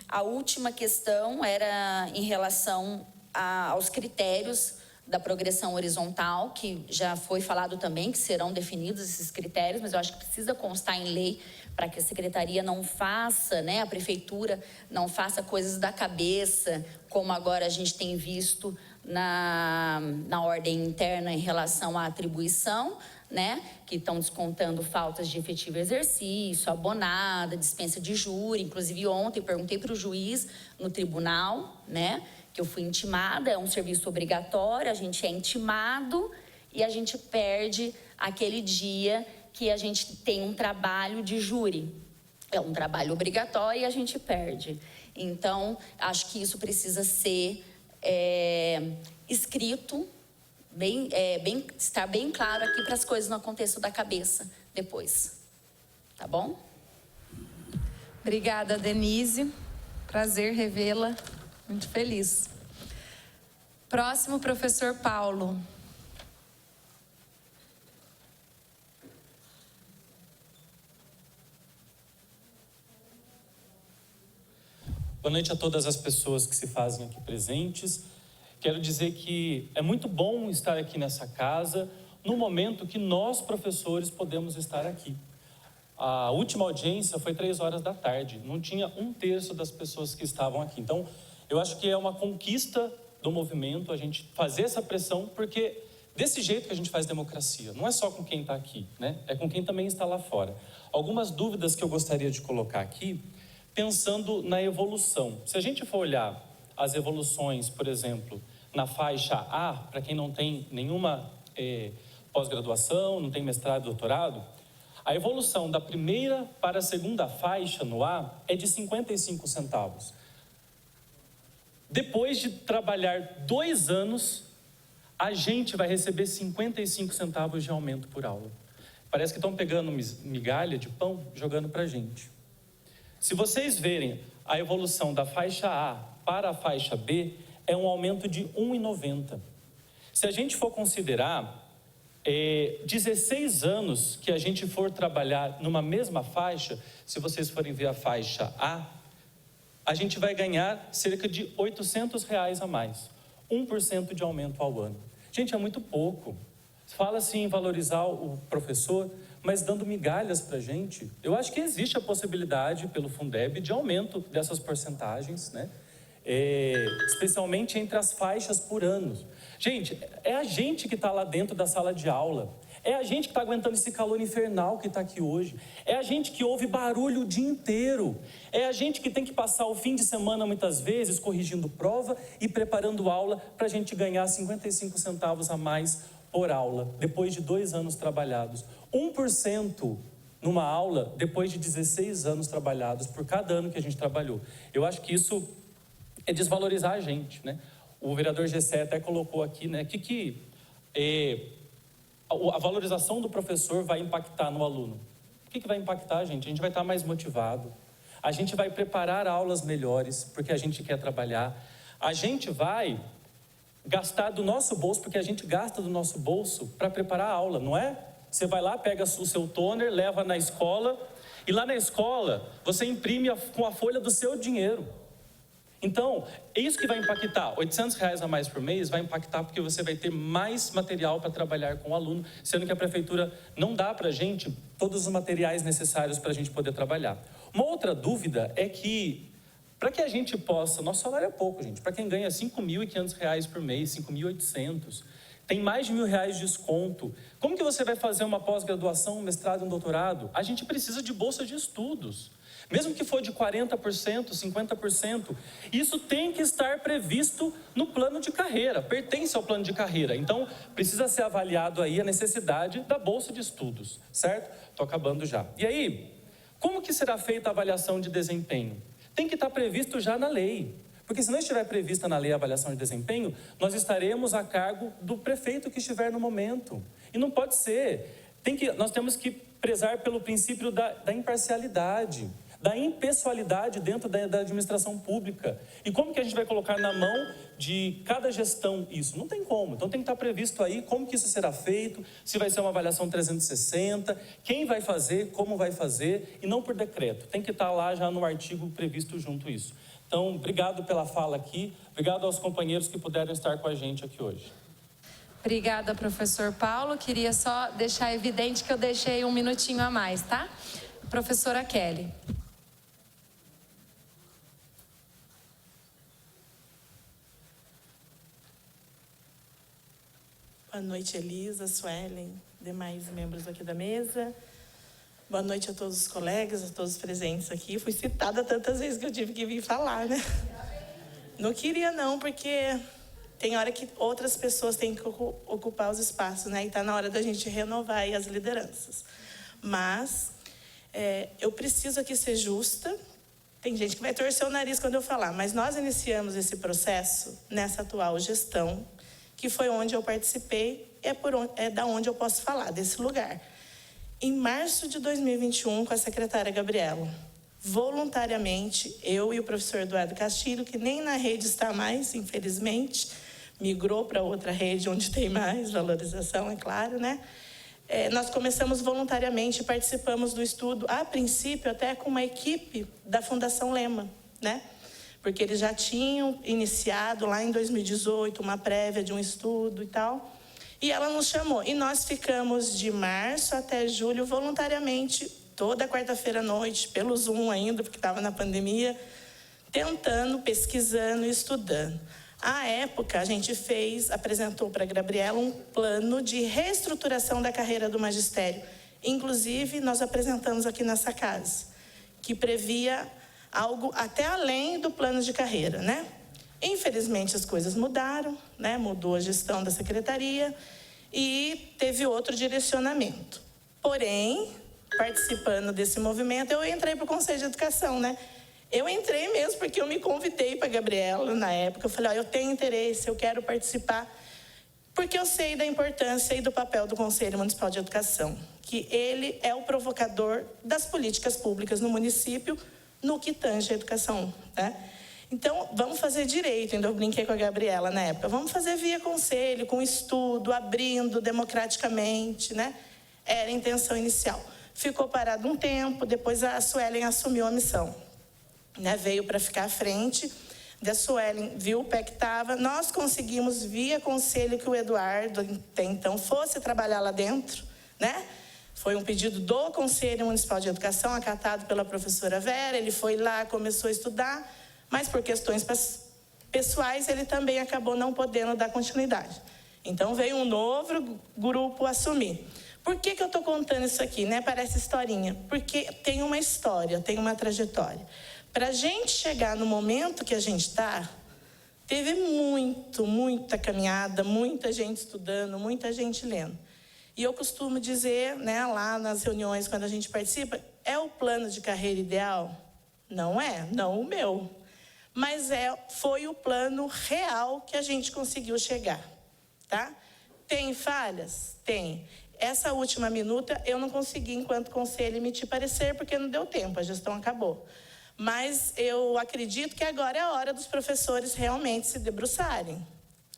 a última questão era em relação aos critérios da progressão horizontal, que já foi falado também que serão definidos esses critérios, mas eu acho que precisa constar em lei para que a secretaria não faça, né, a prefeitura não faça coisas da cabeça, como agora a gente tem visto na ordem interna em relação à atribuição, né, que estão descontando faltas de efetivo exercício, abonada, dispensa de júri. Inclusive ontem perguntei para o juiz no tribunal, né, que eu fui intimada, é um serviço obrigatório, a gente é intimado e a gente perde aquele dia que a gente tem um trabalho de júri. É um trabalho obrigatório e a gente perde. Então, acho que isso precisa ser escrito estar bem claro aqui para as coisas não aconteçam da cabeça depois. Tá bom? Obrigada, Denise. Prazer revê-la. Muito feliz. Próximo, professor Paulo. Boa noite a todas as pessoas que se fazem aqui presentes. Quero dizer que é muito bom estar aqui nessa casa, no momento que nós, professores, podemos estar aqui. A última audiência foi 3 horas da tarde, não tinha 1/3 das pessoas que estavam aqui. Então, eu acho que é uma conquista do movimento a gente fazer essa pressão, porque desse jeito que a gente faz democracia, não é só com quem está aqui, né? É com quem também está lá fora. Algumas dúvidas que eu gostaria de colocar aqui, pensando na evolução. Se a gente for olhar as evoluções, por exemplo, na faixa A, para quem não tem nenhuma pós-graduação, não tem mestrado, doutorado, a evolução da primeira para a segunda faixa no A é de 55 centavos. Depois de trabalhar 2 anos, a gente vai receber 55 centavos de aumento por aula. Parece que estão pegando migalha de pão, jogando para a gente. Se vocês verem a evolução da faixa A para a faixa B, é um aumento de 1,90. Se a gente for considerar 16 anos que a gente for trabalhar numa mesma faixa, se vocês forem ver a faixa a gente vai ganhar cerca de R$800 a mais. 1% de aumento ao ano. Gente, é muito pouco. Fala-se em valorizar o professor, mas dando migalhas para a gente. Eu acho que existe a possibilidade, pelo Fundeb, de aumento dessas porcentagens, né? Especialmente entre as faixas por ano. Gente, é a gente que está lá dentro da sala de aula. É a gente que está aguentando esse calor infernal que está aqui hoje. É a gente que ouve barulho o dia inteiro. É a gente que tem que passar o fim de semana, muitas vezes, corrigindo prova e preparando aula para a gente ganhar 55 centavos a mais por aula, depois de 2 anos trabalhados. 1% numa aula, depois de 16 anos trabalhados, por cada ano que a gente trabalhou. Eu acho que isso é desvalorizar a gente, né? O vereador Gessé até colocou aqui, né, a valorização do professor vai impactar no aluno. O que vai impactar, gente? A gente vai estar mais motivado. A gente vai preparar aulas melhores, porque a gente quer trabalhar. A gente vai gastar do nosso bolso, porque a gente gasta do nosso bolso para preparar a aula, não é? Você vai lá, pega o seu toner, leva na escola, e lá na escola você imprime com a folha do seu dinheiro. Então, é isso que vai impactar. R$800 a mais por mês vai impactar porque você vai ter mais material para trabalhar com o aluno, sendo que a prefeitura não dá para a gente todos os materiais necessários para a gente poder trabalhar. Uma outra dúvida é que, para que a gente possa... Nosso salário é pouco, gente. Para quem ganha R$5.500 por mês, R$5.800, tem mais de R$1.000 de desconto. Como que você vai fazer uma pós-graduação, um mestrado, um doutorado? A gente precisa de bolsa de estudos. Mesmo que for de 40%, 50%, isso tem que estar previsto no plano de carreira, pertence ao plano de carreira. Então, precisa ser avaliado aí a necessidade da bolsa de estudos, certo? Estou acabando já. E aí, como que será feita a avaliação de desempenho? Tem que estar previsto já na lei. Porque se não estiver prevista na lei a avaliação de desempenho, nós estaremos a cargo do prefeito que estiver no momento. E não pode ser. Nós temos que prezar pelo princípio da imparcialidade, da impessoalidade dentro da administração pública. E como que a gente vai colocar na mão de cada gestão isso? Não tem como. Então tem que estar previsto aí como que isso será feito, se vai ser uma avaliação 360, quem vai fazer, como vai fazer, e não por decreto. Tem que estar lá já no artigo previsto junto isso. Então, obrigado pela fala aqui, obrigado aos companheiros que puderam estar com a gente aqui hoje. Obrigada, professor Paulo. Queria só deixar evidente que eu deixei 1 minutinho a mais, tá? Professora Kelly. Boa noite, Elisa, Suelen, demais membros aqui da mesa. Boa noite a todos os colegas, a todos os presentes aqui. Fui citada tantas vezes que eu tive que vir falar, né? Não queria não, porque tem hora que outras pessoas têm que ocupar os espaços, né? E está na hora da gente renovar aí as lideranças. Mas eu preciso aqui ser justa. Tem gente que vai torcer o nariz quando eu falar, mas nós iniciamos esse processo nessa atual gestão, que foi onde eu participei, é da onde eu posso falar, desse lugar. Em março de 2021, com a secretária Gabriela, voluntariamente, eu e o professor Eduardo Castilho, que nem na rede está mais, infelizmente, migrou para outra rede onde tem mais valorização, é claro, né? Nós começamos voluntariamente, participamos do estudo, a princípio até com uma equipe da Fundação Lema, né? Porque eles já tinham iniciado lá em 2018 uma prévia de um estudo e tal. E ela nos chamou. E nós ficamos de março até julho voluntariamente, toda quarta-feira à noite, pelo Zoom ainda, porque estava na pandemia, tentando, pesquisando e estudando. À época, a gente apresentou para a Gabriela um plano de reestruturação da carreira do magistério. Inclusive, nós apresentamos aqui nessa casa, que previa algo até além do plano de carreira, né? Infelizmente, as coisas mudaram, né? Mudou a gestão da secretaria e teve outro direcionamento. Porém, participando desse movimento, eu entrei para o Conselho de Educação, né? Eu entrei mesmo porque eu me convidei para a Gabriela na época. Eu falei, eu tenho interesse, eu quero participar, porque eu sei da importância e do papel do Conselho Municipal de Educação, que ele é o provocador das políticas públicas no município, no que tange a educação, né? Então, vamos fazer direito, ainda eu brinquei com a Gabriela na época, vamos fazer via conselho, com estudo, abrindo democraticamente, né? Era a intenção inicial. Ficou parado um tempo, depois a Suelen assumiu a missão, né? Veio para ficar à frente, da Suelen viu o pé que estava, nós conseguimos via conselho que o Eduardo, até então, fosse trabalhar lá dentro, né? Foi um pedido do Conselho Municipal de Educação, acatado pela professora Vera, ele foi lá, começou a estudar, mas por questões pessoais ele também acabou não podendo dar continuidade. Então veio um novo grupo assumir. Por que eu estou contando isso aqui, né? Parece historinha. Porque tem uma história, tem uma trajetória. Para a gente chegar no momento que a gente está, teve muita caminhada, muita gente estudando, muita gente lendo. E eu costumo dizer, né, lá nas reuniões, quando a gente participa, é o plano de carreira ideal? Não é, não o meu. Mas foi o plano real que a gente conseguiu chegar, tá? Tem falhas? Tem. Essa última minuta eu não consegui, enquanto conselho, emitir parecer, porque não deu tempo, a gestão acabou. Mas eu acredito que agora é a hora dos professores realmente se debruçarem,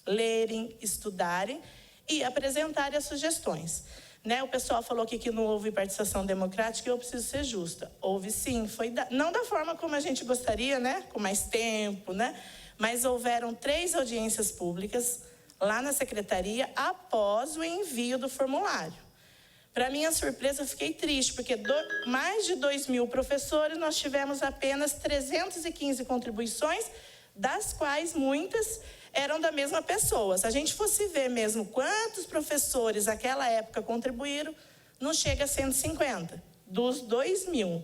lerem, estudarem e apresentarem as sugestões. Né? O pessoal falou aqui que não houve participação democrática e eu preciso ser justa. Houve sim, não da forma como a gente gostaria, né? Com mais tempo, né? Mas houveram 3 audiências públicas lá na secretaria após o envio do formulário. Para minha surpresa, eu fiquei triste, porque mais de 2.000 professores, nós tivemos apenas 315 contribuições, das quais muitas eram da mesma pessoa. Se a gente fosse ver mesmo quantos professores naquela época contribuíram, não chega a 150, dos 2.000.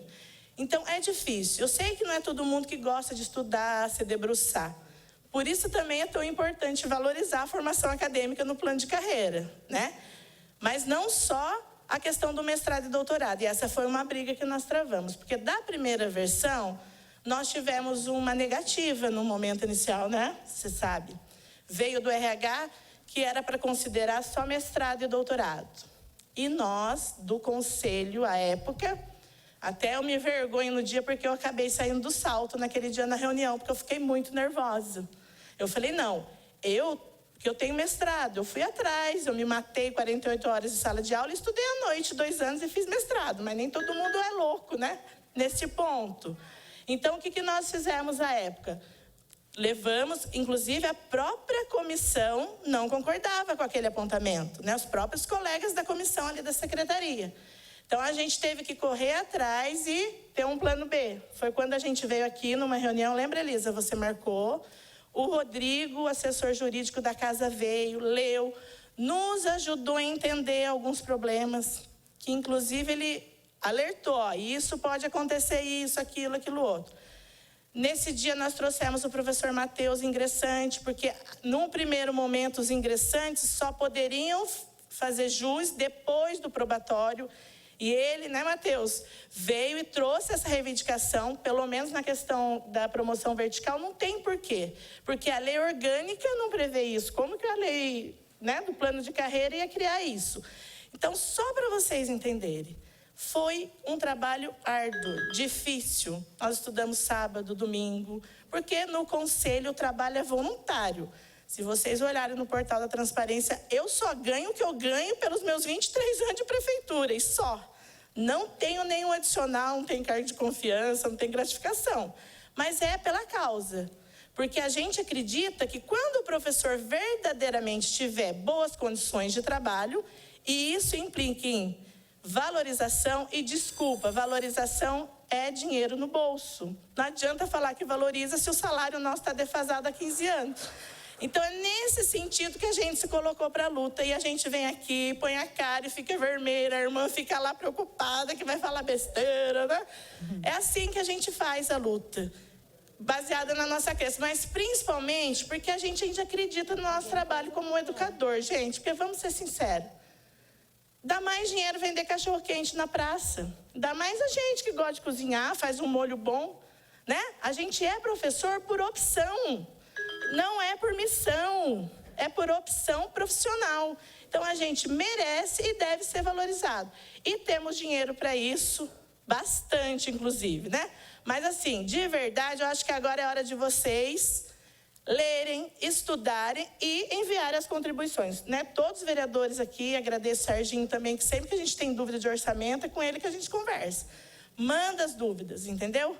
Então, é difícil. Eu sei que não é todo mundo que gosta de estudar, se debruçar. Por isso também é tão importante valorizar a formação acadêmica no plano de carreira, né? Mas não só a questão do mestrado e doutorado. E essa foi uma briga que nós travamos, porque da primeira versão nós tivemos uma negativa no momento inicial, né? Você sabe. Veio do RH, que era para considerar só mestrado e doutorado. E nós, do conselho, à época, até eu me envergonho no dia, porque eu acabei saindo do salto naquele dia na reunião, porque eu fiquei muito nervosa. Eu falei, não, que eu tenho mestrado, eu fui atrás, eu me matei 48 horas de sala de aula, estudei à noite 2 anos e fiz mestrado, mas nem todo mundo é louco, né? Nesse ponto. Então, o que nós fizemos à época? Levamos, inclusive, a própria comissão não concordava com aquele apontamento, né? Os próprios colegas da comissão ali da secretaria. Então, a gente teve que correr atrás e ter um plano B. Foi quando a gente veio aqui numa reunião, lembra, Elisa? Você marcou. O Rodrigo, assessor jurídico da casa, veio, leu, nos ajudou a entender alguns problemas, que, inclusive, ele alertou, isso pode acontecer, isso, aquilo outro. Nesse dia, nós trouxemos o professor Matheus ingressante, porque, num primeiro momento, os ingressantes só poderiam fazer jus depois do probatório E ele, né, Matheus, veio e trouxe essa reivindicação, pelo menos na questão da promoção vertical, não tem porquê. Porque a lei orgânica não prevê isso. Como que a lei, né, do plano de carreira ia criar isso? Então, só para vocês entenderem, foi um trabalho árduo, difícil. Nós estudamos sábado, domingo, porque no conselho o trabalho é voluntário. Se vocês olharem no portal da transparência, eu só ganho o que eu ganho pelos meus 23 anos de prefeitura, e só. Não tenho nenhum adicional, não tenho cargo de confiança, não tenho gratificação. Mas é pela causa. Porque a gente acredita que quando o professor verdadeiramente tiver boas condições de trabalho, e isso implica em valorização, e desculpa, valorização é dinheiro no bolso. Não adianta falar que valoriza se o salário nosso está defasado há 15 anos. Então, é nesse sentido que a gente se colocou para a luta. E a gente vem aqui, põe a cara e fica vermelha. A irmã fica lá preocupada que vai falar besteira, né? É assim que a gente faz a luta, baseada na nossa crença. Mas, principalmente, porque a gente ainda acredita no nosso trabalho como educador, gente. Porque, vamos ser sinceros, dá mais dinheiro vender cachorro-quente na praça. Dá mais a gente que gosta de cozinhar, faz um molho bom, né? A gente é professor por opção. Não é por missão, é por opção profissional. Então, a gente merece e deve ser valorizado. E temos dinheiro para isso, bastante, inclusive, né? Mas, assim, de verdade, eu acho que agora é hora de vocês lerem, estudarem e enviarem as contribuições, né? Todos os vereadores aqui, agradeço o Serginho também, que sempre que a gente tem dúvida de orçamento, é com ele que a gente conversa. Manda as dúvidas, entendeu?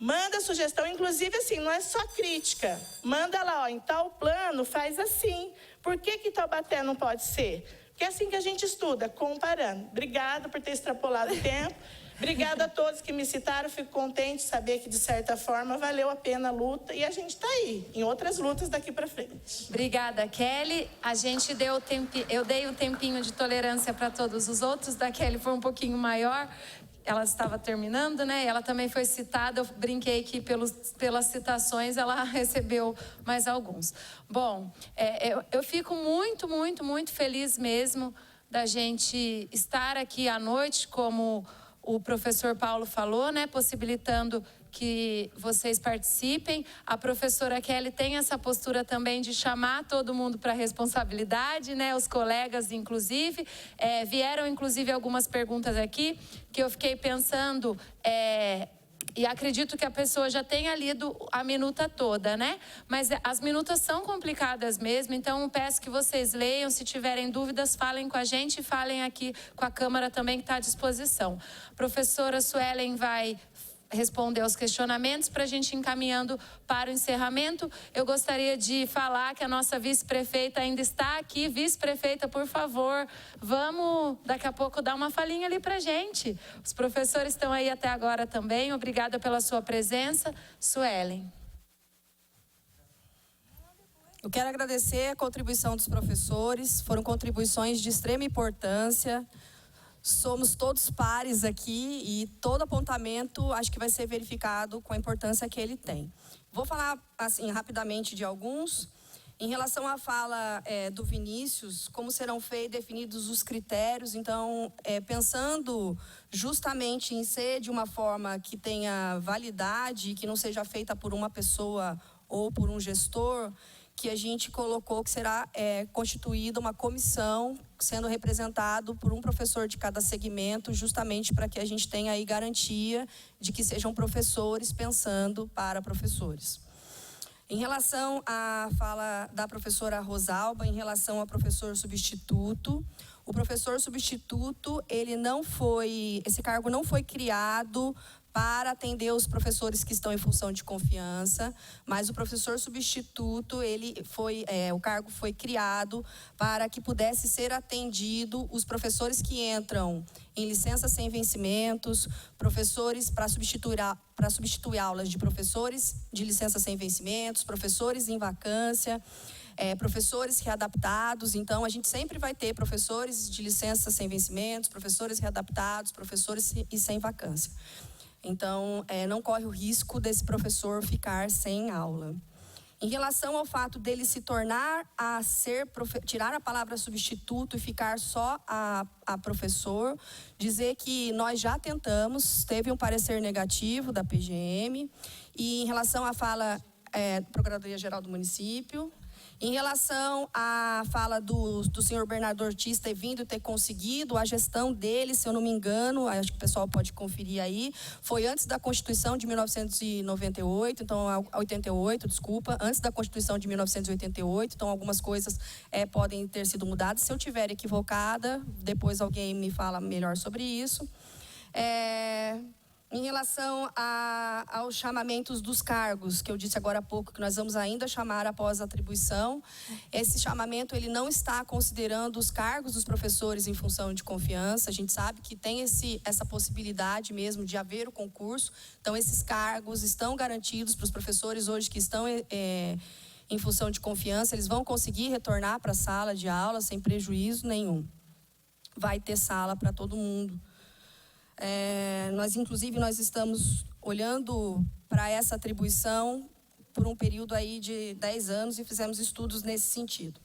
Manda sugestão, inclusive assim, não é só crítica. Manda lá, ó, em tal plano faz assim. Por que Taubaté não pode ser? Porque é assim que a gente estuda, comparando. Obrigada por ter extrapolado o tempo. Obrigada a todos que me citaram. Fico contente de saber que, de certa forma, valeu a pena a luta. E a gente está aí, em outras lutas daqui para frente. Obrigada, Kelly. A gente eu dei um tempinho de tolerância para todos os outros. Da Kelly foi um pouquinho maior. Ela estava terminando, né? Ela também foi citada. Eu brinquei que pelas citações ela recebeu mais alguns. Bom, eu fico muito, muito, muito feliz mesmo da gente estar aqui à noite, como o professor Paulo falou, né? Possibilitando que vocês participem. A professora Kelly tem essa postura também de chamar todo mundo para a responsabilidade, né? Os colegas, inclusive. Vieram, inclusive, algumas perguntas aqui que eu fiquei pensando, e acredito que a pessoa já tenha lido a minuta toda, né? Mas as minutas são complicadas mesmo, então eu peço que vocês leiam. Se tiverem dúvidas, falem com a gente e falem aqui com a Câmara também, que está à disposição. A professora Suelen vai responder aos questionamentos para a gente ir encaminhando para o encerramento. Eu gostaria de falar que a nossa vice-prefeita ainda está aqui. Vice-prefeita, por favor, vamos daqui a pouco dar uma falinha ali para a gente. Os professores estão aí até agora também. Obrigada pela sua presença. Suelen. Eu quero agradecer a contribuição dos professores. Foram contribuições de extrema importância. Somos todos pares aqui e todo apontamento acho que vai ser verificado com a importância que ele tem. Vou falar assim rapidamente de alguns. Em relação à fala do Vinícius, como serão definidos os critérios. Então, pensando justamente em ser de uma forma que tenha validade, que não seja feita por uma pessoa ou por um gestor, que a gente colocou que será constituída uma comissão, sendo representado por um professor de cada segmento, justamente para que a gente tenha aí garantia de que sejam professores pensando para professores. Em relação à fala da professora Rosalba, em relação ao professor substituto, o professor substituto, esse cargo não foi criado para atender os professores que estão em função de confiança, mas o professor substituto, o cargo foi criado para que pudesse ser atendido os professores que entram em licença sem vencimentos, professores para substituir aulas de professores de licença sem vencimentos, professores em vacância, professores readaptados. Então, a gente sempre vai ter professores de licença sem vencimentos, professores readaptados, professores e sem vacância. Então, não corre o risco desse professor ficar sem aula. Em relação ao fato dele se tornar a ser, tirar a palavra substituto e ficar só a professor, dizer que nós já tentamos, teve um parecer negativo da PGM, e em relação à fala Procuradoria-Geral do Município, em relação à fala do senhor Bernardo Ortiz ter vindo, ter conseguido, a gestão dele, se eu não me engano, acho que o pessoal pode conferir aí, foi antes da Constituição de 1998, então, 88, desculpa, antes da Constituição de 1988, então algumas coisas podem ter sido mudadas. Se eu estiver equivocada, depois alguém me fala melhor sobre isso. Em relação aos chamamentos dos cargos, que eu disse agora há pouco, que nós vamos ainda chamar após a atribuição, esse chamamento ele não está considerando os cargos dos professores em função de confiança. A gente sabe que tem essa possibilidade mesmo de haver o concurso. Então, esses cargos estão garantidos para os professores hoje que estão em função de confiança. Eles vão conseguir retornar para a sala de aula sem prejuízo nenhum. Vai ter sala para todo mundo. Nós estamos olhando para essa atribuição por um período aí de 10 anos e fizemos estudos nesse sentido.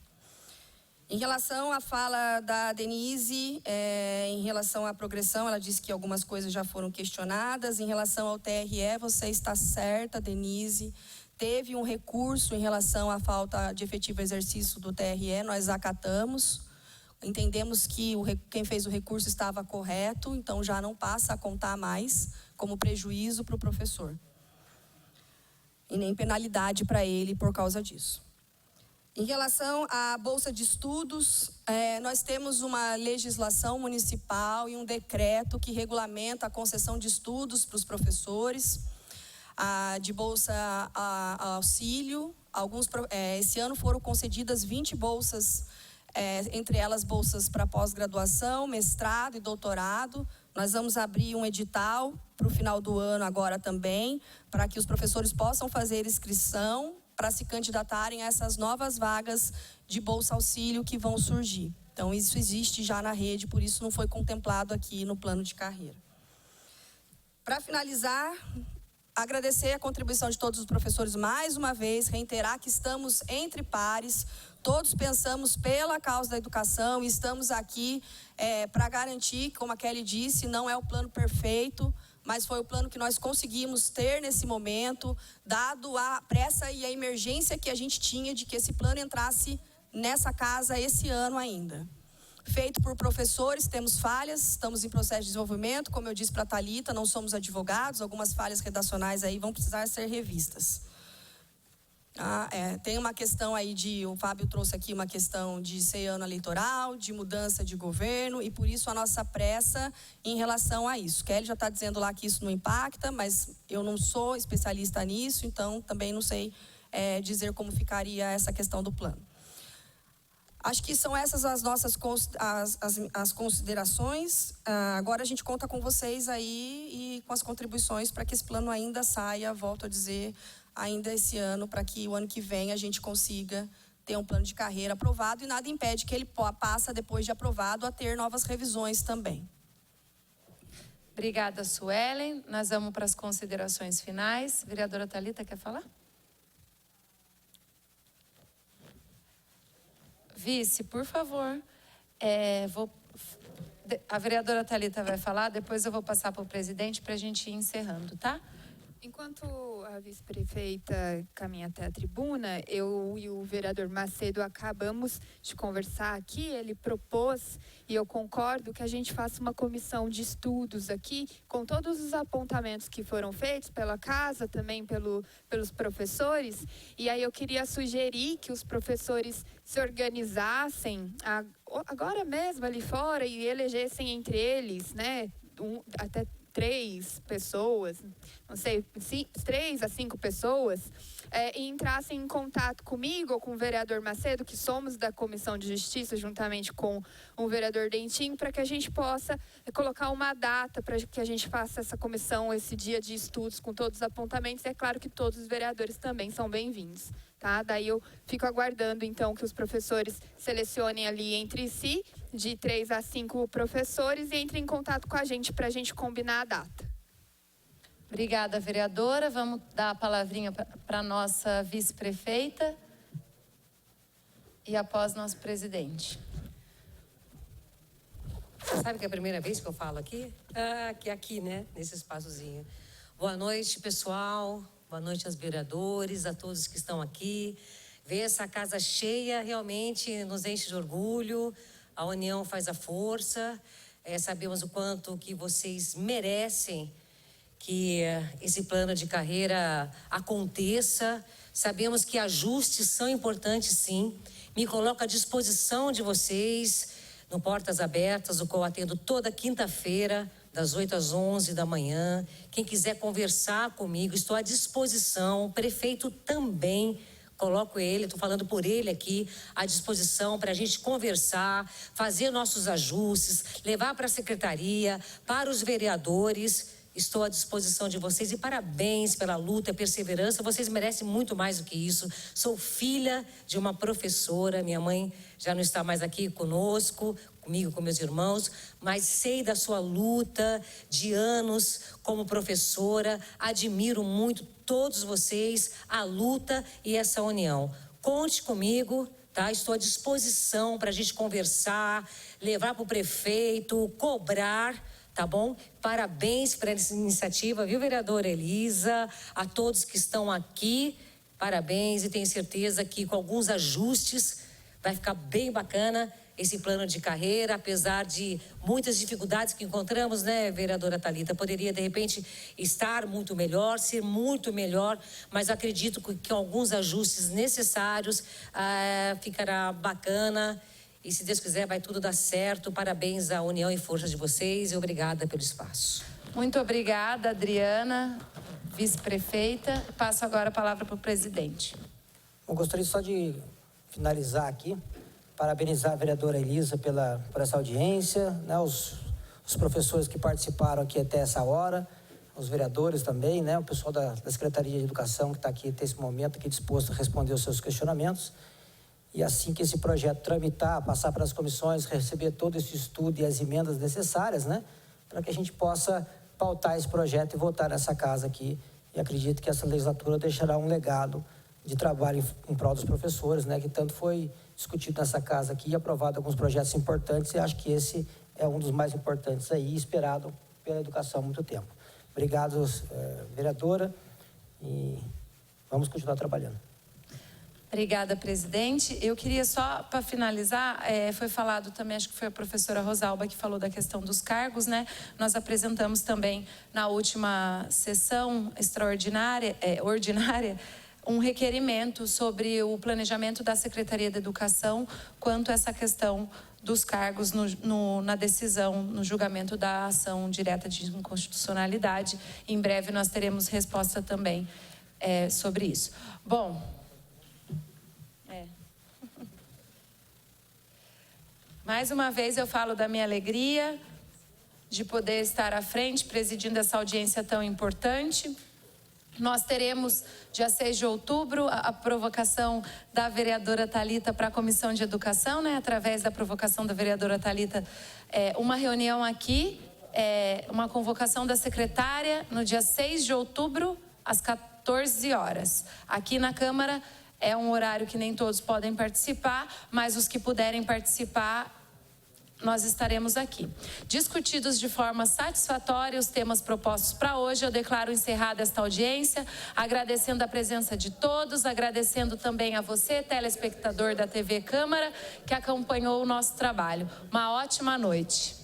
Em relação à fala da Denise, em relação à progressão, ela disse que algumas coisas já foram questionadas. Em relação ao TRE, você está certa, Denise. Teve um recurso em relação à falta de efetivo exercício do TRE, nós acatamos. Entendemos que quem fez o recurso estava correto, então já não passa a contar mais como prejuízo para o professor. E nem penalidade para ele por causa disso. Em relação à Bolsa de Estudos, nós temos uma legislação municipal e um decreto que regulamenta a concessão de estudos para os professores, de Bolsa Auxílio. Esse ano foram concedidas 20 bolsas, entre elas bolsas para pós-graduação, mestrado e doutorado. Nós vamos abrir um edital para o final do ano agora também, para que os professores possam fazer inscrição para se candidatarem a essas novas vagas de Bolsa Auxílio que vão surgir. Então, isso existe já na rede, por isso não foi contemplado aqui no plano de carreira. Para finalizar, agradecer a contribuição de todos os professores mais uma vez, reiterar que estamos entre pares, todos pensamos pela causa da educação e estamos aqui para garantir, como a Kelly disse, não é o plano perfeito, mas foi o plano que nós conseguimos ter nesse momento, dado a pressa e a emergência que a gente tinha de que esse plano entrasse nessa casa esse ano ainda. Feito por professores, temos falhas, estamos em processo de desenvolvimento, como eu disse para a Thalita, não somos advogados, algumas falhas redacionais aí vão precisar ser revistas. Tem uma questão aí o Fábio trouxe aqui uma questão de ser ano eleitoral, de mudança de governo, e por isso a nossa pressa em relação a isso. Kelly já está dizendo lá que isso não impacta, mas eu não sou especialista nisso, então também não sei dizer como ficaria essa questão do plano. Acho que são essas as nossas as considerações. Agora a gente conta com vocês aí e com as contribuições para que esse plano ainda saia, volto a dizer, ainda esse ano, para que o ano que vem a gente consiga ter um plano de carreira aprovado e nada impede que ele passe, depois de aprovado, a ter novas revisões também. Obrigada, Suelen. Nós vamos para as considerações finais. Vereadora Thalita, quer falar? Vice, por favor. A vereadora Thalita vai falar, depois eu vou passar para o presidente para a gente ir encerrando, tá? Enquanto a vice-prefeita caminha até a tribuna, eu e o vereador Macedo acabamos de conversar aqui. Ele propôs, e eu concordo, que a gente faça uma comissão de estudos aqui, com todos os apontamentos que foram feitos pela casa, também pelos professores. E aí eu queria sugerir que os professores se organizassem agora mesmo ali fora e elegessem entre eles, né, até 3 pessoas, não sei, 3 a 5 pessoas, e entrassem em contato comigo ou com o vereador Macedo, que somos da Comissão de Justiça, juntamente com o vereador Dentinho, para que a gente possa colocar uma data para que a gente faça essa comissão, esse dia de estudos com todos os apontamentos. E é claro que todos os vereadores também são bem-vindos, tá? Daí eu fico aguardando, então, que os professores selecionem ali entre si, de 3 a 5 professores, e entrem em contato com a gente para a gente combinar a data. Obrigada, vereadora. Vamos dar a palavrinha para a nossa vice-prefeita e após nosso presidente. Sabe que é a primeira vez que eu falo aqui? Que é aqui, né? Nesse espaçozinho. Boa noite, pessoal. Boa noite aos vereadores, a todos que estão aqui. Ver essa casa cheia realmente nos enche de orgulho. A união faz a força. Sabemos o quanto que vocês merecem que esse plano de carreira aconteça. Sabemos que ajustes são importantes, sim. Me coloco à disposição de vocês no Portas Abertas, o qual atendo toda quinta-feira, das 8 às 11 da manhã. Quem quiser conversar comigo, estou à disposição. O prefeito também, coloco ele, estou falando por ele aqui, à disposição para a gente conversar, fazer nossos ajustes, levar para a secretaria, para os vereadores. Estou à disposição de vocês e parabéns pela luta e perseverança. Vocês merecem muito mais do que isso. Sou filha de uma professora. Minha mãe já não está mais aqui conosco, comigo, com meus irmãos, mas sei da sua luta de anos como professora. Admiro muito todos vocês, a luta e essa união. Conte comigo, tá? Estou à disposição para a gente conversar, levar para o prefeito, cobrar. Tá bom? Parabéns por essa iniciativa, viu, vereadora Elisa? A todos que estão aqui, parabéns, e tenho certeza que com alguns ajustes vai ficar bem bacana esse plano de carreira, apesar de muitas dificuldades que encontramos, né, vereadora Thalita? Poderia, de repente, estar muito melhor, ser muito melhor, mas acredito que com alguns ajustes necessários ficará bacana. E se Deus quiser, vai tudo dar certo. Parabéns à união e força de vocês e obrigada pelo espaço. Muito obrigada, Adriana, vice-prefeita. Passo agora a palavra para o presidente. Eu gostaria só de finalizar aqui, parabenizar a vereadora Elisa por essa audiência, né, os professores que participaram aqui até essa hora, os vereadores também, né, o pessoal da Secretaria de Educação que está aqui até esse momento, aqui disposto a responder os seus questionamentos. E assim que esse projeto tramitar, passar para as comissões, receber todo esse estudo e as emendas necessárias, né? Para que a gente possa pautar esse projeto e votar nessa casa aqui. E acredito que essa legislatura deixará um legado de trabalho em prol dos professores, né? Que tanto foi discutido nessa casa aqui e aprovado alguns projetos importantes. E acho que esse é um dos mais importantes aí, esperado pela educação há muito tempo. Obrigado, vereadora. E vamos continuar trabalhando. Obrigada, presidente. Eu queria só, para finalizar, foi falado também, acho que foi a professora Rosalba que falou da questão dos cargos, né? Nós apresentamos também na última sessão ordinária, um requerimento sobre o planejamento da Secretaria de Educação quanto a essa questão dos cargos na decisão, no julgamento da ação direta de inconstitucionalidade. Em breve nós teremos resposta também sobre isso. Bom, mais uma vez eu falo da minha alegria de poder estar à frente, presidindo essa audiência tão importante. Nós teremos, dia 6 de outubro, a provocação da vereadora Thalita para a Comissão de Educação, né? Através da provocação da vereadora Thalita, uma reunião aqui, uma convocação da secretária no dia 6 de outubro, às 14 horas. Aqui na Câmara é um horário que nem todos podem participar, mas os que puderem participar, nós estaremos aqui. Discutidos de forma satisfatória os temas propostos para hoje, eu declaro encerrada esta audiência, agradecendo a presença de todos, agradecendo também a você, telespectador da TV Câmara, que acompanhou o nosso trabalho. Uma ótima noite.